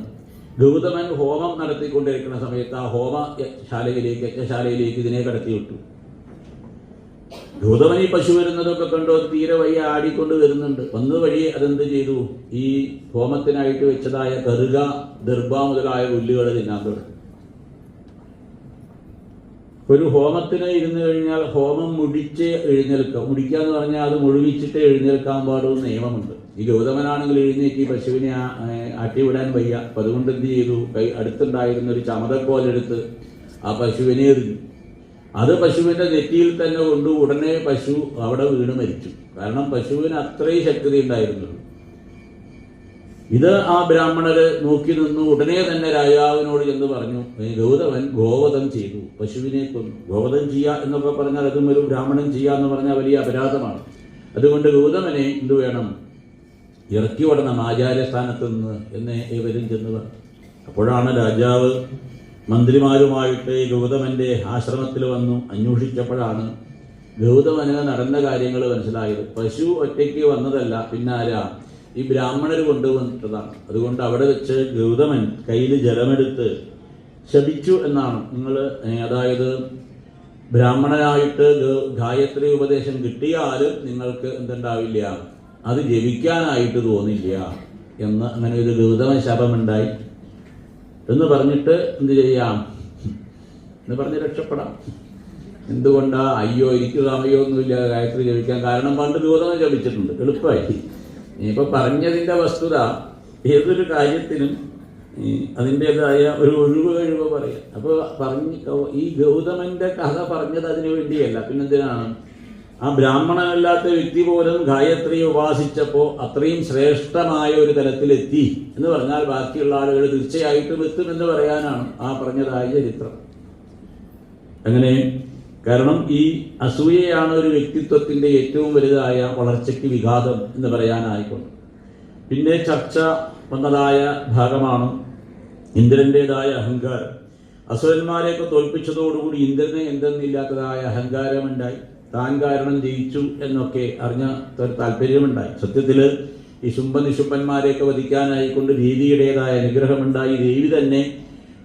ഗൗതമൻ ഹോമം നടത്തിക്കൊണ്ടിരിക്കുന്ന സമയത്ത് ആ ഹോമശാലയിലേക്ക്, യജ്ഞശാലയിലേക്ക് ഇതിനെ കടത്തി വിട്ടു. ഗൗതമൻ ഈ പശു വരുന്നതൊക്കെ കണ്ടോ, തീരെ വയ്യ ആടിക്കൊണ്ട് വരുന്നുണ്ട്. വന്ന വഴി അതെന്ത് ചെയ്തു, ഈ ഹോമത്തിനായിട്ട് വെച്ചതായ കറുക, ദർഭ മുതലായ പുല്ലുകൾ തിന്നാൻ തുടങ്ങി. ഒരു ഹോമത്തിന് ഇരുന്ന് കഴിഞ്ഞാൽ ഹോമം മുടിച്ച് എഴുന്നേൽക്കാം. മുടിക്കുക എന്ന് പറഞ്ഞാൽ അത് മുഴുവിച്ചിട്ട് എഴുന്നേൽക്കാൻ പാടുന്ന നിയമമുണ്ട്. ഈ ഗൗതമനാണെങ്കിൽ എഴുന്നേറ്റ് പശുവിനെ ആട്ടിവിടാൻ വയ്യ. അപ്പം അതുകൊണ്ട് എന്ത് ചെയ്തു, അടുത്തുണ്ടായിരുന്ന ഒരു ചമതക്കോലെടുത്ത് ആ പശുവിനെ എറിഞ്ഞു. അത് പശുവിന്റെ നെറ്റിയിൽ തന്നെ കൊണ്ടു. ഉടനെ പശു അവിടെ വീണ് മരിച്ചു. കാരണം പശുവിന് അത്രയും ശക്തി ഉണ്ടായിരുന്നു. ഇത് ആ ബ്രാഹ്മണര് നോക്കി നിന്നു. ഉടനെ തന്നെ രാജാവിനോട് ചെന്ന് പറഞ്ഞു, ഗൗതമൻ ഗോവധം ചെയ്തു, പശുവിനെ കൊന്നു. ഗോവധം ചെയ്യുക എന്നൊക്കെ പറഞ്ഞാൽ അതും ഒരു ബ്രാഹ്മണൻ ചെയ്യുക എന്ന് പറഞ്ഞാൽ വലിയ അപരാധമാണ്. അതുകൊണ്ട് ഗൗതമനെ എന്തു വേണം, ഇറക്കി വിടണം ആചാര്യസ്ഥാനത്ത് നിന്ന് എന്ന് ഇവരും ചെന്ന് പറഞ്ഞു. അപ്പോഴാണ് രാജാവ് മന്ത്രിമാരുമായിട്ട് ഗൗതമന്റെ ആശ്രമത്തിൽ വന്നു അന്വേഷിച്ചപ്പോഴാണ് ഗൗതമന് നടന്ന കാര്യങ്ങൾ മനസ്സിലായത്. പശു ഒറ്റയ്ക്ക് വന്നതല്ല, പിന്നാരാ, ഈ ബ്രാഹ്മണർ കൊണ്ടുവന്നിട്ടതാണ്. അതുകൊണ്ട് അവിടെ വെച്ച് ഗൗതമൻ കയ്യിൽ ജലമെടുത്ത് ശപിച്ചു എന്നാണ് നിങ്ങൾ. അതായത് ബ്രാഹ്മണനായിട്ട് ഗായത്രി ഉപദേശം കിട്ടിയാലും നിങ്ങൾക്ക് എന്തുണ്ടാവില്ല, അത് ജപിക്കാനായിട്ട് തോന്നില്ല എന്ന് അങ്ങനെ ഒരു ഗൗതമ ശപമുണ്ടായി എന്ന് പറഞ്ഞിട്ട് എന്ത് ചെയ്യാം എന്ന് പറഞ്ഞ് രക്ഷപ്പെടാം. എന്തുകൊണ്ടാ, അയ്യോ എനിക്ക് സമയമൊന്നുമില്ല ഗായത്രി ജപിക്കാൻ. കാരണം പണ്ട് ഗൗതമൻ ജപിച്ചിട്ടുണ്ട്, എളുപ്പമായി. ഇനിയിപ്പോൾ പറഞ്ഞതിൻ്റെ വസ്തുത, ഏതൊരു കാര്യത്തിനും അതിൻ്റെതായ ഒരു ഒഴിവ് കഴിവ് പറയാം. അപ്പോൾ ഈ ഗൗതമന്റെ കഥ പറഞ്ഞത് അതിനു വേണ്ടിയല്ല, പിന്നെന്തിനാണ്? ആ ബ്രാഹ്മണനല്ലാത്ത വ്യക്തി പോലും ഗായത്രിയെ ഉപാസിച്ചപ്പോൾ അത്രയും ശ്രേഷ്ഠമായ ഒരു തലത്തിലെത്തി എന്ന് പറഞ്ഞാൽ ബാക്കിയുള്ള ആളുകൾ തീർച്ചയായിട്ടും എത്തുമെന്ന് പറയാനാണ് ആ പറഞ്ഞതായ ചരിത്രം. അങ്ങനെ കാരണം ഈ അസൂയയാണ് ഒരു വ്യക്തിത്വത്തിന്റെ ഏറ്റവും വലുതായ വളർച്ചയ്ക്ക് വിഘാതം എന്ന് പറയാനായിക്കൊണ്ട്. പിന്നെ ചർച്ച വന്നതായ ഭാഗമാണ് ഇന്ദ്രന്റേതായ അഹങ്കാരം. അസുരന്മാരെയൊക്കെ തോൽപ്പിച്ചതോടുകൂടി ഇന്ദ്രന് എന്തെന്നില്ലാത്തതായ അഹങ്കാരമുണ്ടായി. താൻ കാരണം ജയിച്ചു എന്നൊക്കെ അറിഞ്ഞ താല്പര്യമുണ്ടായി. സത്യത്തില് ഈ ശുംഭനിശുംഭന്മാരെയൊക്കെ വധിക്കാനായിക്കൊണ്ട് ദേവിയുടേതായ അനുഗ്രഹമുണ്ടായി. ദേവി തന്നെ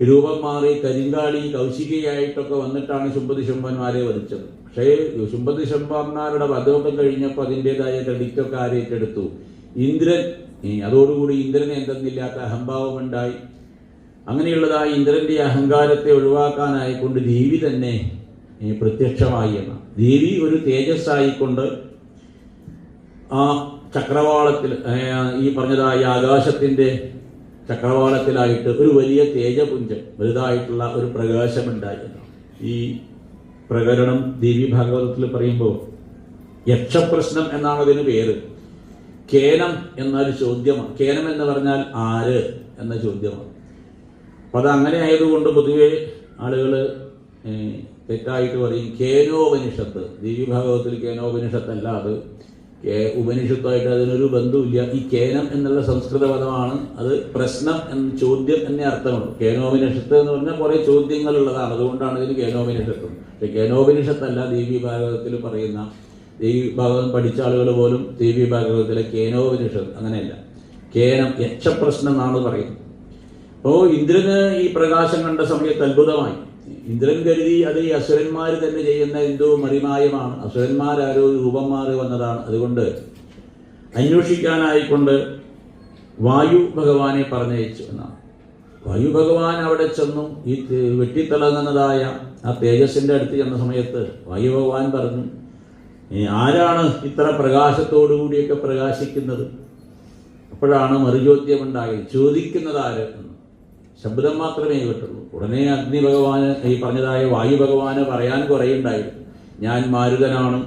രൂപം മാറി കരിങ്കാളി കൗശികയായിട്ടൊക്കെ വന്നിട്ടാണ് ശുംഭനിശുംഭന്മാരെ വധിച്ചത്. പക്ഷേ ശുംഭനിശുംഭന്മാരുടെ വധമൊക്കെ കഴിഞ്ഞപ്പോൾ അതിൻ്റെതായ ക്രെഡിറ്റൊക്കെ ആര് ഏറ്റെടുത്തു? ഇന്ദ്രൻ. അതോടുകൂടി ഇന്ദ്രന് എന്തെന്നില്ലാത്ത അഹംഭാവമുണ്ടായി. അങ്ങനെയുള്ളതായി ഇന്ദ്രന്റെ അഹങ്കാരത്തെ ഒഴിവാക്കാനായിക്കൊണ്ട് ദേവി തന്നെ പ്രത്യക്ഷമായി എന്ന. ദേവി ഒരു തേജസ്സായിക്കൊണ്ട് ആ ചക്രവാളത്തിൽ, ഈ പറഞ്ഞതായ ആകാശത്തിന്റെ ചക്രവാളത്തിലായിട്ട് ഒരു വലിയ തേജപുഞ്ചം, വലുതായിട്ടുള്ള ഒരു പ്രകാശമുണ്ടായിരുന്നു. ഈ പ്രകരണം ദേവി ഭാഗവതത്തിൽ പറയുമ്പോൾ യക്ഷപ്രശ്നം എന്നാണ് അതിന് പേര്. കേനം എന്നൊരു ചോദ്യമാണ്. കേനം എന്ന് പറഞ്ഞാൽ ആര് എന്ന ചോദ്യമാണ്. അപ്പം അത് അങ്ങനെ ആയതുകൊണ്ട് പൊതുവെ ആളുകൾ തെറ്റായിട്ട് പറയും കേനോപനിഷത്ത്. ദേവി ഭാഗവതത്തിൽ കേനോപനിഷത്തല്ല, അത് ഉപനിഷത്തായിട്ട് അതിനൊരു ബന്ധമില്ല. ഈ കേനം എന്നുള്ള സംസ്കൃത പദമാണ്. അത് പ്രശ്നം എന്ന ചോദ്യം എന്നേ അർത്ഥമുള്ളൂ. കേനോപനിഷത്ത് എന്ന് പറഞ്ഞാൽ കുറേ ചോദ്യങ്ങൾ ഉള്ളതാണ്, അതുകൊണ്ടാണ് ഇതിന് കേനോപനിഷത്ത്. പക്ഷെ കേനോപനിഷത്തല്ല ദേവി ഭാഗവതത്തിൽ പറയുന്ന. ദേവി ഭാഗവതം പഠിച്ച ആളുകൾ പോലും ദേവി ഭാഗവതത്തിലെ കേനോപനിഷത്ത് അങ്ങനെയല്ല, കേനം യക്ഷപ്രശ്നം എന്നാണ് പറയുന്നത്. അപ്പോൾ ഇന്ദ്രന് ഈ പ്രകാശം കണ്ട സമയത്ത് അത്ഭുതമായി. ഇന്ദ്രൻ കരുതി അത് ഈ അസുരന്മാർ തന്നെ ചെയ്യുന്ന എന്തോ മറിമായമാണ്, അസുരന്മാരാരോ രൂപം മാറി വന്നതാണ്. അതുകൊണ്ട് അന്വേഷിക്കാനായിക്കൊണ്ട് വായു ഭഗവാനെ പറഞ്ഞയച്ചു എന്നാണ്. വായു ഭഗവാൻ അവിടെ ചെന്നു. ഈ വെട്ടിത്തിളങ്ങുന്നതായ ആ തേജസ്സിന്റെ അടുത്ത് ചെന്ന സമയത്ത് വായു ഭഗവാൻ പറഞ്ഞു, ആരാണ് ഇത്ര പ്രകാശത്തോടുകൂടിയൊക്കെ പ്രകാശിക്കുന്നത്? അപ്പോഴാണ് മറുചോദ്യമുണ്ടായത്. ചോദിക്കുന്നത് ആര് എന്ന് ശബ്ദം മാത്രമേ കേട്ടുള്ളൂ. ഉടനെ അഗ്നി ഭഗവാന്, ഈ പറഞ്ഞതായ വായു ഭഗവാന് പറയാൻ കുറേ ഉണ്ടായിരുന്നു. ഞാൻ മാരുതനാണ്,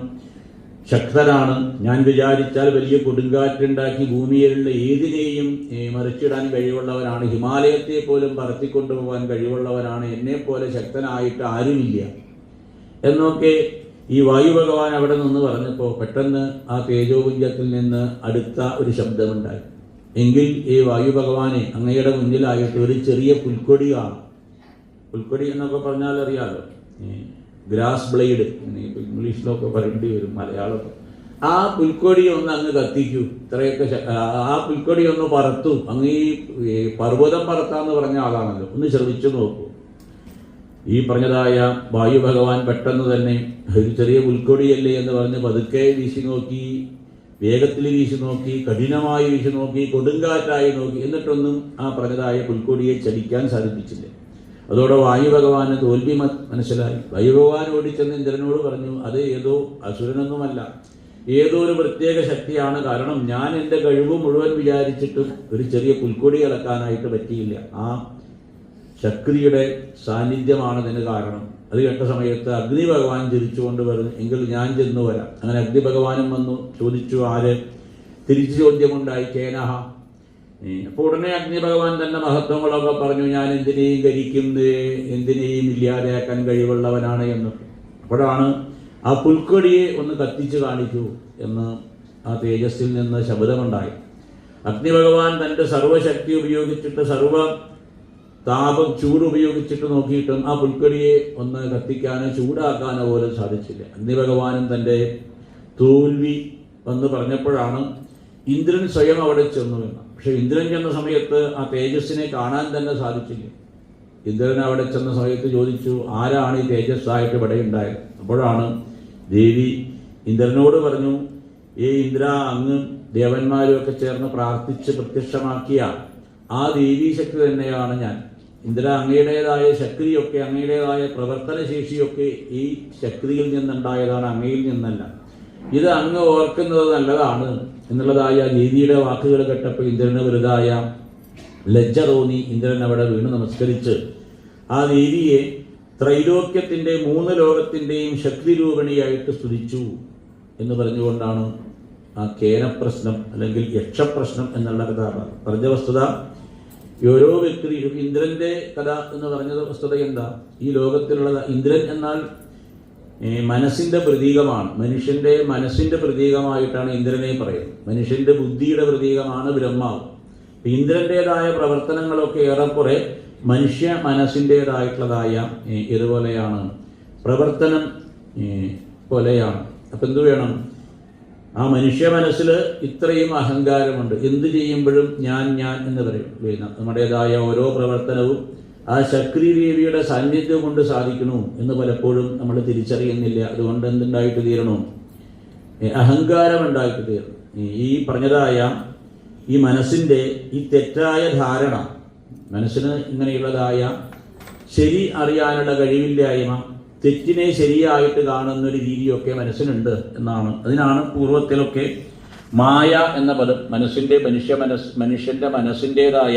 ശക്തനാണ്, ഞാൻ വിചാരിച്ചാൽ വലിയ കൊടുങ്കാറ്റുണ്ടാക്കി ഭൂമിയിലുള്ള ഏതിനെയും മറിച്ചിടാൻ കഴിവുള്ളവനാണ്, ഹിമാലയത്തെ പോലും പറത്തിക്കൊണ്ടുപോകാൻ കഴിവുള്ളവനാണ്, എന്നെ പോലെ ശക്തനായിട്ട് ആരുമില്ല എന്നൊക്കെ ഈ വായു ഭഗവാൻ അവിടെ നിന്ന് പറഞ്ഞപ്പോൾ പെട്ടെന്ന് ആ തേജോപുഞ്ചത്തിൽ നിന്ന് അടുത്ത ഒരു ശബ്ദമുണ്ടായി. എങ്കിൽ ഈ വായു ഭഗവാനെ അങ്ങയുടെ മുന്നിലായിട്ട് ഒരു ചെറിയ പുൽക്കൊടി കാണും. പുൽക്കൊടി എന്നൊക്കെ പറഞ്ഞാൽ അറിയാലോ, ഗ്രാസ് ബ്ലേഡ് ഇംഗ്ലീഷിലൊക്കെ പറയേണ്ടി വരും, മലയാളത്തിൽ. ആ പുൽക്കൊടി ഒന്ന് അങ്ങ് കത്തിക്കൂ, ഇത്രയൊക്കെ ആ പുൽക്കൊടി ഒന്ന് പറത്തു. അങ്ങ് ഈ പർവ്വതം പറത്താന്ന് പറഞ്ഞ ആളാണല്ലോ, ഒന്ന് ശ്രമിച്ചു നോക്കൂ. ഈ പറഞ്ഞതായ വായു ഭഗവാൻ പെട്ടെന്ന് തന്നെ ഒരു ചെറിയ പുൽക്കൊടിയല്ലേ എന്ന് പറഞ്ഞ് പതുക്കെ വീശി നോക്കി, വേഗത്തിൽ വീശി നോക്കി, കഠിനമായി വീശി നോക്കി, കൊടുങ്കാറ്റായി നോക്കി. എന്നിട്ടൊന്നും ആ പറഞ്ഞതായ പുൽക്കൊടിയെ ചലിക്കാൻ സാധിപ്പിച്ചില്ല. അതോടെ വായു ഭഗവാന് തോൽവി മനസ്സിലായി. വായു ഭഗവാൻ ഓടിച്ചെന്ന് ഇന്ദ്രനോട് പറഞ്ഞു, അത് ഏതോ അസുരനൊന്നുമല്ല, ഏതോ ഒരു പ്രത്യേക ശക്തിയാണ്. കാരണം ഞാൻ എൻ്റെ കഴിവ് മുഴുവൻ വിചാരിച്ചിട്ടും ഒരു ചെറിയ പുൽക്കൊടി ഇളക്കാനായിട്ട് പറ്റിയില്ല. ആ ശക്തിയുടെ സാന്നിധ്യമാണ് ഇതിന് കാരണം. അത് കേട്ട സമയത്ത് അഗ്നി ഭഗവാൻ ചിരിച്ചുകൊണ്ട് പറഞ്ഞു, എങ്കിൽ ഞാൻ ചെന്നു വരാം. അങ്ങനെ അഗ്നി ഭഗവാനും വന്നു. ചോദിച്ചു ആര്? തിരിച്ചു ചോദ്യമുണ്ടായി, കേനഹ. അപ്പോൾ ഉടനെ അഗ്നി ഭഗവാൻ തന്നെ മഹത്വങ്ങളൊക്കെ പറഞ്ഞു, ഞാൻ എന്തിനേയും കരിക്കുന്നത്, എന്തിനേയും ഇല്ലാതെയാക്കാൻ കഴിവുള്ളവനാണ് എന്ന്. അപ്പോഴാണ് ആ പുൽക്കൊടിയെ ഒന്ന് കത്തിച്ചു കാണിക്കൂ എന്ന് ആ തേജസ്സിൽ നിന്ന് ശബ്ദമുണ്ടായി. അഗ്നി ഭഗവാൻ തൻ്റെ സർവശക്തി ഉപയോഗിച്ചിട്ട്, സർവ താപം ചൂട് ഉപയോഗിച്ചിട്ട് നോക്കിയിട്ടും ആ പുൽക്കൊടിയെ ഒന്ന് കത്തിക്കാനോ ചൂടാക്കാനോ പോലും സാധിച്ചില്ല. അഗ്നി ഭഗവാനും തൻ്റെ തോൽവി എന്ന് പറഞ്ഞപ്പോഴാണ് ഇന്ദ്രൻ സ്വയം അവിടെ ചെന്നു എന്ന്. പക്ഷെ ഇന്ദ്രൻ ചെന്ന സമയത്ത് ആ തേജസ്സിനെ കാണാൻ തന്നെ സാധിച്ചില്ല. ഇന്ദ്രൻ അവിടെ ചെന്ന സമയത്ത് ചോദിച്ചു, ആരാണ് ഈ തേജസ്സായിട്ട് ഇവിടെ ഉണ്ടായത്? അപ്പോഴാണ് ദേവി ഇന്ദ്രനോട് പറഞ്ഞു, ഇന്ദ്ര, അങ്ങ് ദേവന്മാരും ഒക്കെ ചേർന്ന് പ്രാർത്ഥിച്ച് പ്രത്യക്ഷമാക്കിയ ആ ദേവീശക്തി തന്നെയാണ് ഞാൻ. ഇന്ദ്ര, അങ്ങയുടേതായ ശക്തിയൊക്കെ, അങ്ങയുടേതായ പ്രവർത്തനശേഷിയൊക്കെ ഈ ശക്തിയിൽ നിന്നുണ്ടായതാണ്, അങ്ങയിൽ നിന്നല്ല. ഇത് അങ്ങ് ഓർക്കുന്നത് നല്ലതാണ് എന്നുള്ളതായ ദേവിയുടെ വാക്കുകൾ കേട്ടപ്പോൾ ഇന്ദ്രന് വലുതായ ലജ്ജ തോന്നി. ഇന്ദ്രൻ അവിടെ വീണ് നമസ്കരിച്ച് ആ ദേവിയെ ത്രൈലോക്യത്തിൻ്റെ, 3 ലോകത്തിൻ്റെയും ശക്തി രൂപിണിയായിട്ട് സ്തുതിച്ചു എന്ന് പറഞ്ഞുകൊണ്ടാണ് ആ കേനപ്രശ്നം അല്ലെങ്കിൽ യക്ഷപ്രശ്നം എന്നുള്ള കഥ പറഞ്ഞ വസ്തുത. ഓരോ വ്യക്തി, ഇന്ദ്രന്റെ കഥ എന്ന് പറഞ്ഞത് വസ്തുത എന്താ? ഈ ലോകത്തിലുള്ള ഇന്ദ്രൻ എന്നാൽ മനസ്സിന്റെ പ്രതീകമാണ്. മനുഷ്യന്റെ മനസ്സിന്റെ പ്രതീകമായിട്ടാണ് ഇന്ദ്രനെ പറയുന്നത്. മനുഷ്യന്റെ ബുദ്ധിയുടെ പ്രതീകമാണ് ബ്രഹ്മാവ്. ഇന്ദ്രന്റേതായ പ്രവർത്തനങ്ങളൊക്കെ ഏറെക്കുറെ മനുഷ്യ മനസ്സിൻ്റെതായിട്ടുള്ളതായ ഇതുപോലെയാണ്, പ്രവർത്തനം പോലെയാണ്. അപ്പം എന്തു വേണം? ആ മനുഷ്യ മനസ്സിൽ ഇത്രയും അഹങ്കാരമുണ്ട്. എന്ത് ചെയ്യുമ്പോഴും ഞാൻ ഞാൻ എന്ന് പറയും. നമ്മുടേതായ ഓരോ പ്രവർത്തനവും ആ ശക്തി ദേവിയുടെ സാന്നിധ്യം കൊണ്ട് സാധിക്കണു എന്ന് പലപ്പോഴും നമ്മൾ തിരിച്ചറിയുന്നില്ല. അതുകൊണ്ട് എന്തുണ്ടായിട്ട് തീരണു? അഹങ്കാരം ഉണ്ടായിട്ട് തീരണം. ഈ പറഞ്ഞതായ ഈ മനസ്സിൻ്റെ ഈ തെറ്റായ ധാരണ, മനസ്സിന് ഇങ്ങനെയുള്ളതായ ശരി അറിയാനുള്ള കഴിവില്ലായ്മ, തെറ്റിനെ ശരിയായിട്ട് കാണുന്നൊരു രീതിയൊക്കെ മനസ്സിനുണ്ട് എന്നാണ്. അതിനാണ് പൂർവ്വത്തിലൊക്കെ മായ എന്ന പദം, മനുഷ്യന്റെ മനസ്സിൻ്റെതായ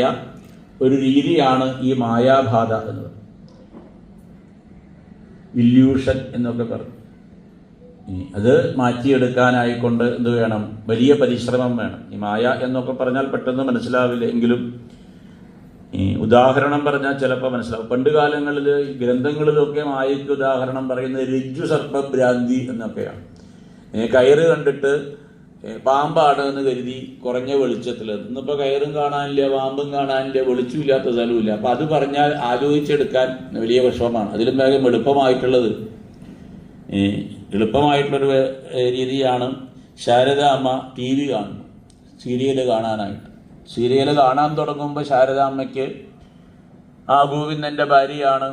ഒരു രീതിയാണ് ഈ മായാബാധ എന്നത്, ഇല്യൂഷൻ എന്നൊക്കെ പറഞ്ഞു. അത് മാറ്റിയെടുക്കാനായിക്കൊണ്ട് എന്ത് വേണം? വലിയ പരിശ്രമം വേണം. ഈ മായ എന്നൊക്കെ പറഞ്ഞാൽ പെട്ടെന്ന് മനസ്സിലാവില്ല, എങ്കിലും ഉദാഹരണം പറഞ്ഞാൽ ചിലപ്പോൾ മനസ്സിലാവും. പണ്ട് കാലങ്ങളിൽ ഗ്രന്ഥങ്ങളിലൊക്കെ മായയ്ക്ക് ഉദാഹരണം പറയുന്നത് രജ്ജു സർപ്പഭ്രാന്തി എന്നൊക്കെയാണ്. കയറ് കണ്ടിട്ട് പാമ്പാണ് എന്ന് കരുതി കുറഞ്ഞ വെളിച്ചത്തിൽ, ഇന്നിപ്പോൾ കയറും കാണാനില്ല, പാമ്പും കാണാനില്ല, വെളിച്ചമില്ലാത്ത സ്ഥലമില്ല. അപ്പം അത് പറഞ്ഞാൽ ആലോചിച്ചെടുക്കാൻ വലിയ വിഷമമാണ്. അതിലും വേഗം എളുപ്പമായിട്ടുള്ളൊരു രീതിയാണ് ശാരദാമ്മ TV കാണുന്നു, സീരിയൽ കാണാനായിട്ട്. സീരിയൽ കാണാൻ തുടങ്ങുമ്പോൾ ശാരദാമ്മയ്ക്ക് ആ ഗോവിന്ദൻ്റെ ഭാര്യയാണ്,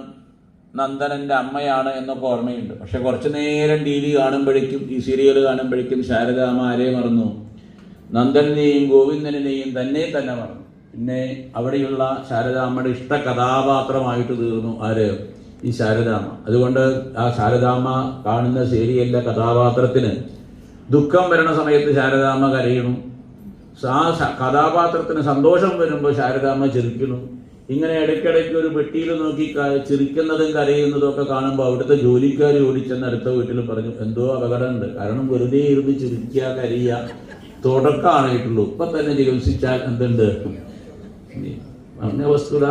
നന്ദനൻ്റെ അമ്മയാണ് എന്നൊക്കെ ഓർമ്മയുണ്ട്. പക്ഷെ കുറച്ച് നേരം TV കാണുമ്പോഴേക്കും, ഈ സീരിയൽ കാണുമ്പോഴേക്കും ശാരദാമ്മ ആരെ മറന്നു? നന്ദനെയും ഗോവിന്ദനെയും തന്നെ മറന്നു. പിന്നെ അവിടെയുള്ള ശാരദാമ്മയുടെ ഇഷ്ട കഥാപാത്രമായിട്ട് തീർന്നു ആര്? ഈ ശാരദാമ്മ. അതുകൊണ്ട് ആ ശാരദാമ്മ കാണുന്ന സീരിയലിലെ കഥാപാത്രത്തിന് ദുഃഖം വരണ സമയത്ത് ശാരദാമ്മ കരയണു, ആ കഥാപാത്രത്തിന് സന്തോഷം വരുമ്പോൾ ശാരദാമ്മ ചിരിക്കുന്നു. ഇങ്ങനെ ഇടയ്ക്കിടയ്ക്ക് ഒരു പെട്ടിയിൽ നോക്കി ചിരിക്കുന്നതും കരയുന്നതും ഒക്കെ കാണുമ്പോൾ അവിടുത്തെ ജോലിക്കാർ ഓടിച്ചെന്ന് അടുത്ത വീട്ടിൽ പറഞ്ഞു, എന്തോ അപകടമുണ്ട്. കാരണം വെറുതെ ഇരുന്ന് ചിരിക്കുക, കരയുക തുടക്കമാണായിട്ടുള്ളൂ. ഇപ്പം തന്നെ ചികിത്സിച്ചാൽ എന്തുണ്ട്? പറഞ്ഞ വസ്തുത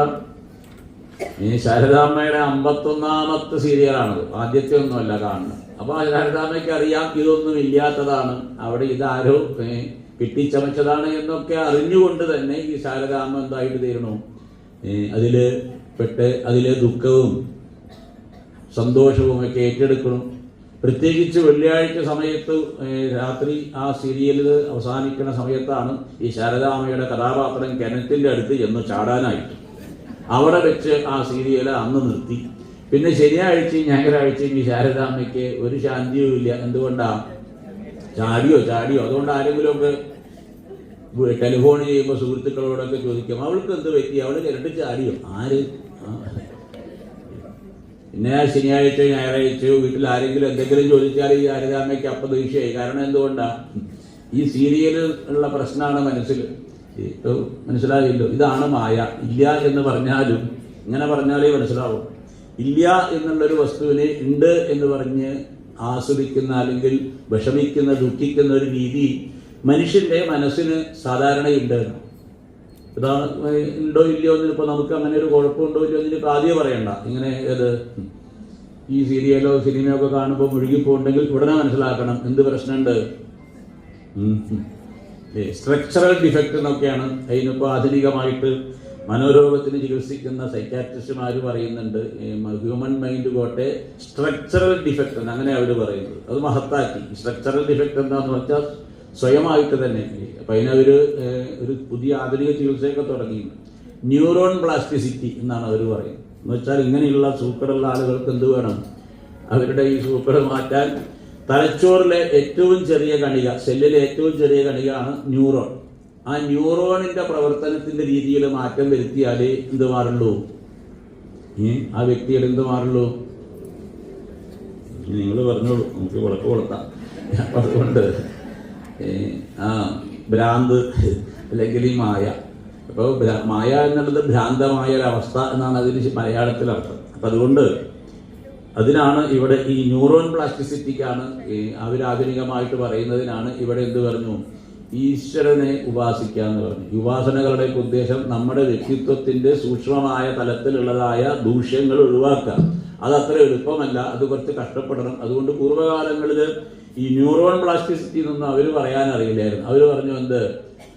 ശാരദാമ്മയുടെ 51ാമത്തെ സീരിയലാണത്, ആദ്യത്തെ ഒന്നുമല്ല കാണുന്നത്. അപ്പോൾ ശാരദാമ്മയ്ക്ക് അറിയാം ഇതൊന്നും ഇല്ലാത്തതാണ്, അവിടെ ഇതാരോ കെട്ടിച്ചമച്ചതാണ് എന്നൊക്കെ അറിഞ്ഞുകൊണ്ട് തന്നെ ഈ ശാരദാമ്മ എന്തായിട്ട് തീരണു? അതിലെ ദുഃഖവും സന്തോഷവും ഒക്കെ ഏറ്റെടുക്കണം. പ്രത്യേകിച്ച് വെള്ളിയാഴ്ച സമയത്ത് രാത്രി ആ സീരിയൽ അവസാനിക്കുന്ന സമയത്താണ് ഈ ശാരദാമ്മയുടെ കഥാപാത്രം കിണറ്റിൻ്റെ അടുത്ത് ചെന്ന് ചാടാനായിട്ട്. അവിടെ വെച്ച് ആ സീരിയൽ അന്ന് നിർത്തി. പിന്നെ ശനിയാഴ്ചയും ഞായറാഴ്ചയും ഈ ശാരദാമ്മയ്ക്ക് ഒരു ശാന്തിയും ഇല്ല. എന്തുകൊണ്ടാണ്? ചാടിയോ അതുകൊണ്ട് ആരെങ്കിലുമൊക്കെ ടെലിഫോൺ ചെയ്യുമ്പോൾ സുഹൃത്തുക്കളോടൊക്കെ ചോദിക്കും, അവൾക്ക് എന്ത് പറ്റി, അവൾ കിരട്ടി ചാടിയോ? ആര്? പിന്നെ ശനിയാഴ്ചയോ ഞായറാഴ്ചയോ വീട്ടിൽ ആരെങ്കിലും എന്തെങ്കിലും ചോദിച്ചാൽ ഈ ശാരദാമ്മയ്ക്ക് അപ്പം ദേഷ്യമായി. കാരണം എന്തുകൊണ്ടാണ്? ഈ സീരിയലുള്ള പ്രശ്നമാണ് മനസ്സിൽ. മനസ്സിലായില്ലോ? ഇതാണ് മായ. ഇല്ല എന്ന് പറഞ്ഞാലും ഇങ്ങനെ പറഞ്ഞാലേ മനസ്സിലാവും. ഇല്ല എന്നുള്ളൊരു വസ്തുവിനെ ഉണ്ട് എന്ന് പറഞ്ഞ് ആസ്വദിക്കുന്ന അല്ലെങ്കിൽ വിഷമിക്കുന്ന, ദുഃഖിക്കുന്ന ഒരു രീതി മനുഷ്യൻ്റെ മനസ്സിന് സാധാരണയുണ്ട്. ഇതാണ് ഉണ്ടോ ഇല്ലയോ എന്ന് ഇപ്പോൾ നമുക്ക് അങ്ങനെ ഒരു കുഴപ്പമുണ്ടോ ഇല്ലയോ എന്ന് ഇപ്പോൾ ആദ്യം പറയണ്ട. ഇങ്ങനെ ഈ സീരിയലോ സിനിമയോ ഒക്കെ കാണുമ്പോൾ മുഴുകിപ്പോണ്ടെങ്കിൽ ഉടനെ മനസ്സിലാക്കണം എന്ത് പ്രശ്നമുണ്ട്. സ്ട്രക്ചറൽ ഡിഫക്റ്റ് എന്നൊക്കെയാണ് അതിനിപ്പോൾ ആധുനികമായിട്ട് മനോരോഗത്തിന് ചികിത്സിക്കുന്ന സൈക്കാട്രിസ്റ്റുമാർ പറയുന്നുണ്ട്. ഹ്യൂമൻ മൈൻഡ് കോട്ടെ സ്ട്രക്ചറൽ ഡിഫക്റ്റ് എന്ന് അങ്ങനെ അവർ പറയുന്നത്. അത് മഹത്താക്കി. സ്ട്രക്ചറൽ ഡിഫക്റ്റ് എന്താണെന്ന് വെച്ചാൽ സ്വയമായിട്ട് തന്നെ. അപ്പം അതിനവർ ഒരു പുതിയ ആധുനിക ചികിത്സയൊക്കെ തുടങ്ങി. ന്യൂറോൺ പ്ലാസ്റ്റിസിറ്റി എന്നാണ് അവർ പറയുന്നത്. എന്ന് വെച്ചാൽ ഇങ്ങനെയുള്ള സൂക്കടുള്ള ആളുകൾക്ക് എന്ത് വേണം? അവരുടെ ഈ സൂക്കട് മാറ്റാൻ തലച്ചോറിലെ ഏറ്റവും ചെറിയ കണിക, സെല്ലിലെ ഏറ്റവും ചെറിയ കണികയാണ് ന്യൂറോൺ. ആ ന്യൂറോണിന്റെ പ്രവർത്തനത്തിന്റെ രീതിയിൽ മാറ്റം വരുത്തിയാലേ എന്ത് മാറുള്ളൂ? ആ വ്യക്തിയുടെ എന്ത് മാറുള്ളൂ? നിങ്ങൾ പറഞ്ഞോളൂ, നമുക്ക് വിളക്ക് കൊളുത്താം. അതുകൊണ്ട് ഭ്രാന്ത് അല്ലെങ്കിൽ ഈ മായ. അപ്പോൾ മായ എന്നുള്ളത് ഭ്രാന്തമായ ഒരവസ്ഥ എന്നാണ് അതിന് മലയാളത്തിൽ അർത്ഥം. അപ്പം അതുകൊണ്ട് അതിനാണ് ഇവിടെ ഈ ന്യൂറോൺ പ്ലാസ്റ്റിസിറ്റിക്കാണ് ആധുനികമായിട്ട് പറയുന്നതിനാണ് ഇവിടെ എന്ത് പറഞ്ഞു? ഈശ്വരനെ ഉപാസിക്കുക എന്ന് പറഞ്ഞു. ഉപാസനകളുടെ ഉദ്ദേശം നമ്മുടെ വ്യക്തിത്വത്തിന്റെ സൂക്ഷ്മമായ തലത്തിലുള്ളതായ ദൂഷ്യങ്ങൾ ഒഴിവാക്കുക. അതത്ര എളുപ്പമല്ല, അത് കുറച്ച് കഷ്ടപ്പെടണം. അതുകൊണ്ട് പൂർവ്വകാലങ്ങളിൽ ഈ ന്യൂറോൺ പ്ലാസ്റ്റിസിറ്റി എന്നൊന്നും അവർ പറയാൻ അറിയില്ലായിരുന്നു. അവർ പറഞ്ഞു, എന്ത്,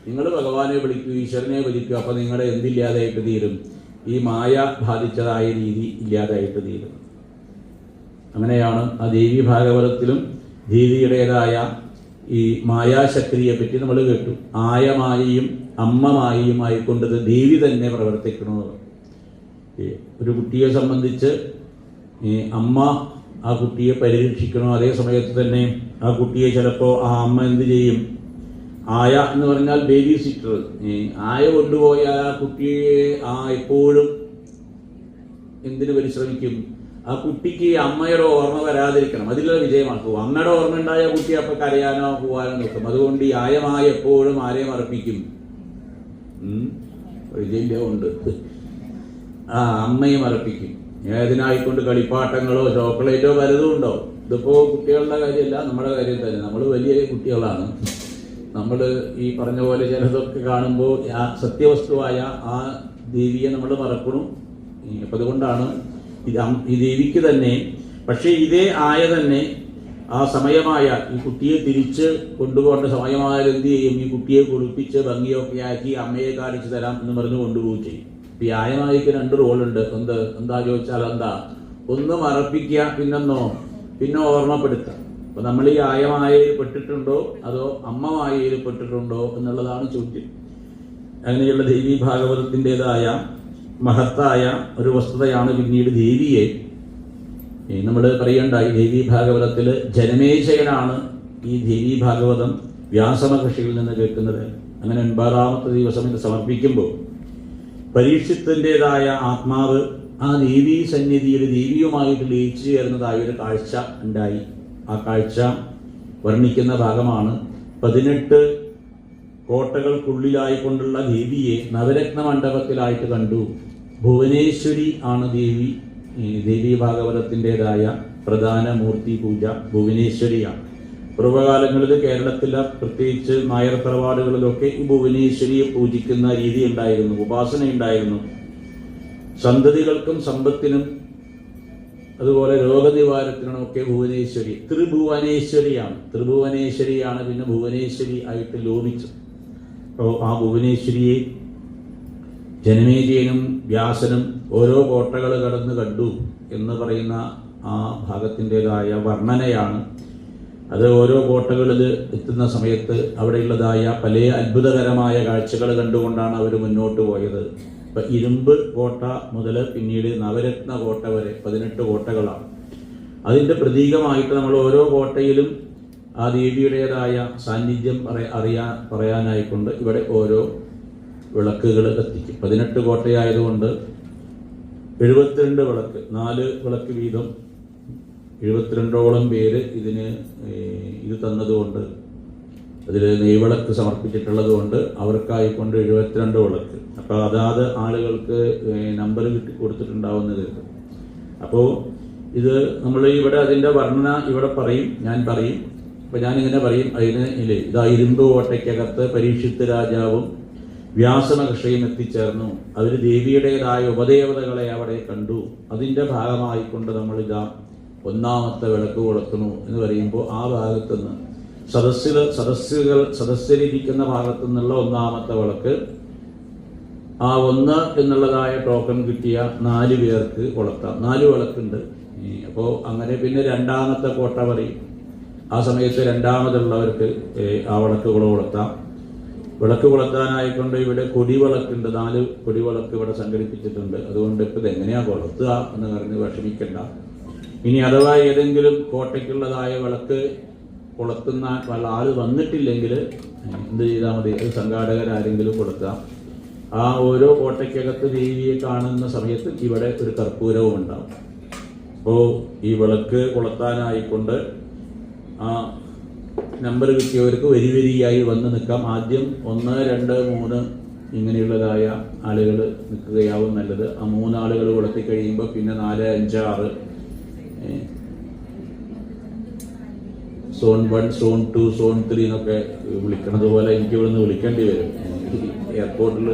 നിങ്ങൾ ഭഗവാനെ വിളിക്കൂ, ഈശ്വരനെ വിളിക്കൂ, അപ്പം നിങ്ങളുടെ എന്തില്ലാതായിട്ട് തീരും? ഈ മായ ബാധിച്ചതായ രീതി ഇല്ലാതായിട്ട് തീരും. അങ്ങനെയാണ് ആ ദേവി ഭാഗവതത്തിലും ദേവിയുടേതായ ഈ മായാശക്തിയെ പറ്റി നമ്മൾ കേട്ടു. ആയമായയും അമ്മമായയും ആയിക്കൊണ്ടത് ദേവി തന്നെ പ്രവർത്തിക്കണമെന്ന്. ഒരു കുട്ടിയെ സംബന്ധിച്ച് അമ്മ ആ കുട്ടിയെ പരിരക്ഷിക്കണോ, അതേ സമയത്ത് തന്നെ ആ കുട്ടിയെ ചിലപ്പോൾ ആ അമ്മ എന്ത് ചെയ്യും, ആയ എന്ന് പറഞ്ഞാൽ ബേബി സിറ്റർ, ആയ കൊണ്ടുപോയാൽ ആ കുട്ടിയെ എപ്പോഴും എന്തിനു പരിശ്രമിക്കും, ആ കുട്ടിക്ക് അമ്മയുടെ ഓർമ്മ വരാതിരിക്കണം, അതിലുള്ള വിജയമാക്കും. അമ്മയുടെ ഓർമ്മ ഉണ്ടായ കുട്ടി അപ്പൊ കരയാനോ പോവാനോ നിൽക്കും. അതുകൊണ്ട് ഈ ആയമായ എപ്പോഴും ആരെയും അർപ്പിക്കും, ഉണ്ട്, അമ്മയും അർപ്പിക്കും. ഏതിനായിക്കൊണ്ട് കളിപ്പാട്ടങ്ങളോ ചോക്ലേറ്റോ പലതും ഉണ്ടോ. ഇതിപ്പോ കുട്ടികളുടെ കാര്യമല്ല, നമ്മുടെ കാര്യം തന്നെ. നമ്മൾ വലിയ കുട്ടികളാണ്. നമ്മൾ ഈ പറഞ്ഞ പോലെ ചിലതൊക്കെ കാണുമ്പോൾ ആ സത്യവസ്തുവായ ആ ദേവിയെ നമ്മൾ മറക്കണം. അപ്പൊ അതുകൊണ്ടാണ് ഈ ദേവിക്ക് തന്നെ, പക്ഷെ ഇതേ ആയ തന്നെ ആ സമയമായ ഈ കുട്ടിയെ തിരിച്ച് കൊണ്ടുപോകേണ്ട സമയമായാലും എന്ത് ചെയ്യും, ഈ കുട്ടിയെ കുളിപ്പിച്ച് ഭംഗിയൊക്കെ ആക്കി അമ്മയെ കാണിച്ചു തരാം എന്ന് പറഞ്ഞ് കൊണ്ടുപോവുകയും ചെയ്യും. ഈ ആയമായിക്ക് 2 റോളുണ്ട്. എന്താ ചോദിച്ചാൽ എന്താ, ഒന്ന് മറപ്പിക്കുക, പിന്നെ ഓർമ്മപ്പെടുത്തുക. അപ്പൊ നമ്മൾ ഈ ആയമായയിൽ പെട്ടിട്ടുണ്ടോ അതോ അമ്മമായയിൽ പെട്ടിട്ടുണ്ടോ എന്നുള്ളതാണ് ചോദ്യം. അങ്ങനെയുള്ള ദേവീ ഭാഗവതത്തിൻ്റെതായ മഹത്തായ ഒരു വസ്തുതയാണ്. പിന്നീട് ദേവിയെ നമ്മൾ പറയണ്ടായി, ദേവീ ഭാഗവതത്തില് ജനമേജയനാണ് ഈ ദേവീ ഭാഗവതം വ്യാസമഹർഷിയിൽ നിന്ന് കേൾക്കുന്നത്. അങ്ങനെ 9ാമത്തെ ദിവസം ഇത് സമർപ്പിക്കുമ്പോൾ പരീക്ഷത്തിൻ്റെതായ ആത്മാവ് ആ ദേവീ സന്നിധിയിൽ ദേവിയുമായിട്ട് ലയിച്ചു ചേർന്നതായ ഒരു കാഴ്ച ഉണ്ടായി. ആ കാഴ്ച വർണ്ണിക്കുന്ന ഭാഗമാണ്. 18 കോട്ടകൾക്കുള്ളിലായിക്കൊണ്ടുള്ള ദേവിയെ നവരത്ന മണ്ഡപത്തിലായിട്ട് കണ്ടു. ഭുവനേശ്വരി ആണ് ദേവി. ദേവീ ഭാഗവതത്തിൻ്റെതായ പ്രധാന മൂർത്തി പൂജ ഭുവനേശ്വരിയാണ്. പൂർവ്വകാലങ്ങളിൽ കേരളത്തിലെ പ്രത്യേകിച്ച് നായർ തറവാടുകളിലൊക്കെ ഈ ഭുവനേശ്വരിയെ പൂജിക്കുന്ന രീതി ഉണ്ടായിരുന്നു, ഉപാസനയുണ്ടായിരുന്നു. സന്തതികൾക്കും സമ്പത്തിനും അതുപോലെ രോഗനിവാരണത്തിനും ഒക്കെ ഭുവനേശ്വരി, ത്രിഭുവനേശ്വരിയാണ് പിന്നെ ഭുവനേശ്വരി ആയിട്ട് ലോപിച്ചത്. അപ്പോൾ ആ ഭുവനേശ്വരിയെ ജനമേജയനും വ്യാസനും ഓരോ കോട്ടകൾ കടന്ന് കണ്ടു എന്ന് പറയുന്ന ആ ഭാഗത്തിൻ്റെതായ വർണ്ണനയാണ്. അത് ഓരോ കോട്ടകളിൽ എത്തുന്ന സമയത്ത് അവിടെയുള്ളതായ പല അത്ഭുതകരമായ കാഴ്ചകൾ കണ്ടുകൊണ്ടാണ് അവർ മുന്നോട്ട് പോയത്. ഇപ്പം ഇരുമ്പ് കോട്ട മുതൽ പിന്നീട് നവരത്ന കോട്ട വരെ 18 കോട്ടകളാണ്. അതിൻ്റെ പ്രതീകമായിട്ട് നമ്മൾ ഓരോ കോട്ടയിലും ആ ദേവിയുടേതായ സാന്നിധ്യം പറയാനായിക്കൊണ്ട് ഇവിടെ ഓരോ വിളക്കുകൾ കത്തിക്കും. 18 കോട്ടയായതുകൊണ്ട് 72 വിളക്ക്, 4 വിളക്ക് വീതം 72ഓളം പേര് ഇത് തന്നതുകൊണ്ട്, അതിൽ നെയ്വിളക്ക് സമർപ്പിച്ചിട്ടുള്ളത് കൊണ്ട് അവർക്കായിക്കൊണ്ട് 72 വിളക്ക്. അപ്പോൾ അതാത് ആളുകൾക്ക് നമ്പർ കൊടുത്തിട്ടുണ്ടാവുന്നത്. അപ്പോൾ ഇത് നമ്മൾ ഇവിടെ അതിൻ്റെ വർണ്ണന ഇവിടെ പറയും, ഞാൻ പറയും. അപ്പം ഞാനിങ്ങനെ പറയും, ഇതാ ഇരുമ്പ് കോട്ടയ്ക്കകത്ത് പരീക്ഷിത്ത് രാജാവും വ്യാസമഹർഷിയും എത്തിച്ചേർന്നു. അവർ ദേവിയുടേതായ ഉപദേവതകളെ അവിടെ കണ്ടു. അതിൻ്റെ ഭാഗമായിക്കൊണ്ട് നമ്മളിതാ 1ാമത്തെ വിളക്ക് കൊളുത്തുന്നു എന്ന് പറയുമ്പോൾ ആ ഭാഗത്തുനിന്ന് സദസ്സിലിരിക്കുന്ന ഭാഗത്തു നിന്നുള്ള 1ാമത്തെ വിളക്ക്, ആ 1 എന്നുള്ളതായ ടോക്കൺ കിട്ടിയ 4 പേർക്ക് കൊളുത്താം. 4 വിളക്കുണ്ട്. അപ്പോൾ അങ്ങനെ പിന്നെ 2ാമത്തെ കോട്ട പറയും. ആ സമയത്ത് 2ാമതുള്ളവർക്ക് ആ വിളക്കുകൾ കൊളുത്താം. വിളക്ക് കൊളുത്താനായിക്കൊണ്ട് ഇവിടെ കൊടിവിളക്കുണ്ട്, 4 കൊടിവിളക്ക് ഇവിടെ സംഘടിപ്പിച്ചിട്ടുണ്ട്. അതുകൊണ്ട് ഇപ്പോൾ ഇതെങ്ങനെയാണ് കൊളുത്തുക എന്ന് പറഞ്ഞ് വിഷമിക്കണ്ട. ഇനി അഥവാ ഏതെങ്കിലും കോട്ടയ്ക്കുള്ളതായ വിളക്ക് കൊളുത്തുന്ന ആൾ വന്നിട്ടില്ലെങ്കിൽ എന്ത് ചെയ്താൽ മതി, അത് സംഘാടകരാരെങ്കിലും കൊടുക്കാം. ആ ഓരോ കോട്ടയ്ക്കകത്ത് ദേവിയെ കാണുന്ന സമയത്ത് ഇവിടെ ഒരു കർപ്പൂരവും ഉണ്ടാവും. അപ്പോൾ ഈ വിളക്ക് കൊളുത്താനായിക്കൊണ്ട് ആ നമ്പർ കിട്ടിയവർക്ക് വരിയായി വന്ന് നിൽക്കാം. ആദ്യം 1, 2, 3 ഇങ്ങനെയുള്ളതായ ആളുകൾ നിൽക്കുകയാവും നല്ലത്. ആ 3 ആളുകൾ കൊളുത്തി കഴിയുമ്പോൾ പിന്നെ 4, 5, 6 സോൺ 1, സോൺ 2, സോൺ 3 എന്നൊക്കെ വിളിക്കണത് പോലെ എനിക്ക് ഇവിടുന്ന് വിളിക്കേണ്ടി വരും എയർപോർട്ടിൽ.